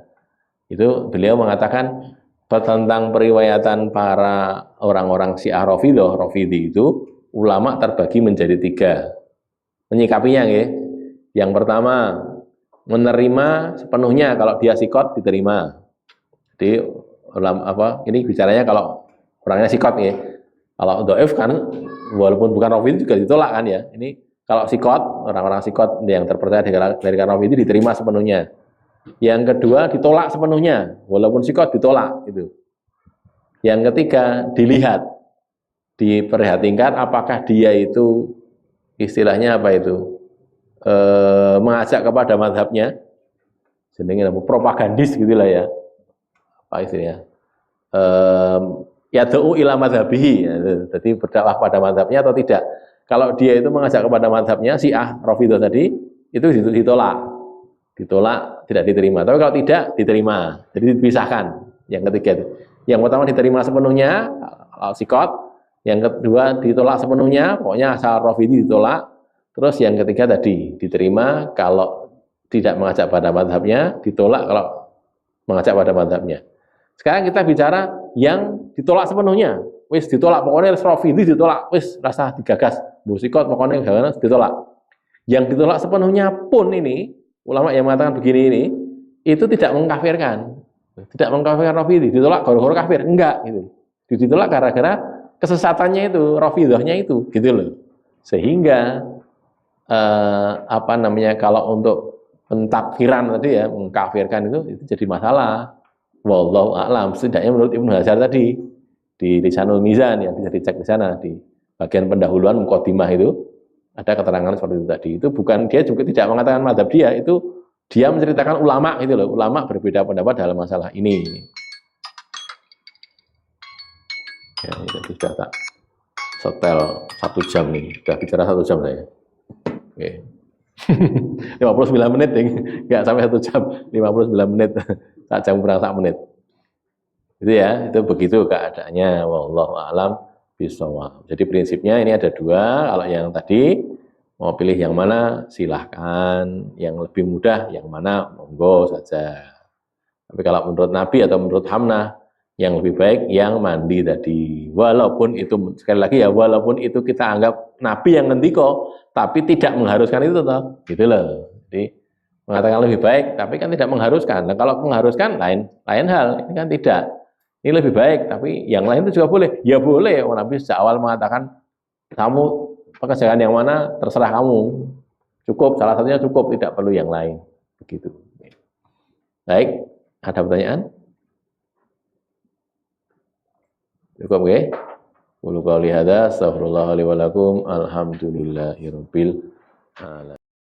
Itu beliau mengatakan tentang periwayatan para orang-orang Syiah Rafidhi itu ulama terbagi menjadi tiga menyikapinya ya. Yang pertama menerima sepenuhnya, kalau dia sikot diterima. Jadi ini bicaranya kalau orangnya sikot ya. Kalau dhaif kan walaupun bukan Rafidhi juga ditolak kan ya. Ini kalau sikot, orang-orang sikot yang terpercaya dari Rafidhi diterima sepenuhnya. Yang kedua ditolak sepenuhnya, walaupun sikot ditolak gitu. Yang ketiga dilihat, diperhatikan apakah dia itu istilahnya apa itu mengajak kepada madhabnya, jenenge propagandis gitulah ya, apa istilahnya, yad'u ila madhabihi, jadi berdakwah pada madhabnya atau tidak. Kalau dia itu mengajak kepada madhabnya Syiah Rafidhah tadi, itu ditolak, tidak diterima. Tapi kalau tidak diterima, jadi dipisahkan. Yang ketiga itu, yang pertama diterima sepenuhnya kalau sikot, yang kedua ditolak sepenuhnya, pokoknya asal Rafidhi ditolak. Terus yang ketiga tadi diterima kalau tidak mengajak pada madhabnya, ditolak kalau mengajak pada madhabnya. Sekarang kita bicara yang ditolak sepenuhnya. Wis ditolak pokoknya Rafidhi ditolak, wis rasa digagas. Musikot pokoknya ditolak. Yang ditolak sepenuhnya pun ini ulama yang mengatakan begini ini itu tidak mengkafirkan. Tidak mengkafirkan Rafidhi, ditolak gara-gara kafir, enggak gitu. Ditolak gara-gara kesesatannya itu, Rafidhahnya itu gitu loh. Sehingga kalau untuk pentakfiran tadi ya, mengkafirkan itu jadi masalah. Wallahu a'lam, setidaknya menurut Ibnu Hajar tadi di Lisanul Mizan yang bisa dicek di sana di bagian pendahuluan muqaddimah itu ada keterangan seperti itu tadi. Itu bukan, dia juga tidak mengatakan madhab dia, itu dia menceritakan ulama gitu loh. Ulama berbeda pendapat dalam masalah ini. Ya, itu sudah tak setel 1 jam nih. Sudah bicara 1 jam saya. Oke. 59 menit, nggak sampai 1 jam, 59 menit, 1 jam kurang 1 menit. Itu ya, itu begitu keadaannya. Wallahu a'lam bishawab. Jadi prinsipnya ini ada 2. Kalau yang tadi mau pilih yang mana silahkan, yang lebih mudah yang mana monggo saja. Tapi kalau menurut Nabi atau menurut Hamnah, yang lebih baik yang mandi tadi. Walaupun itu, sekali lagi ya, walaupun itu kita anggap Nabi yang ngendiko, tapi tidak mengharuskan itu toh. Gitu loh. Jadi mengatakan lebih baik, tapi kan tidak mengharuskan. Nah, kalau mengharuskan lain hal, ini kan tidak. Ini lebih baik, tapi yang lain itu juga boleh. Ya boleh. Oh, Nabi sejak awal mengatakan, kamu pekerjaan yang mana terserah kamu. Cukup, salah satunya cukup, tidak perlu yang lain. Begitu. Baik, ada pertanyaan? Cukup nggih? Qul qouli hadza astaghfirullah li wa lakum alhamdulillahirabbil alamin.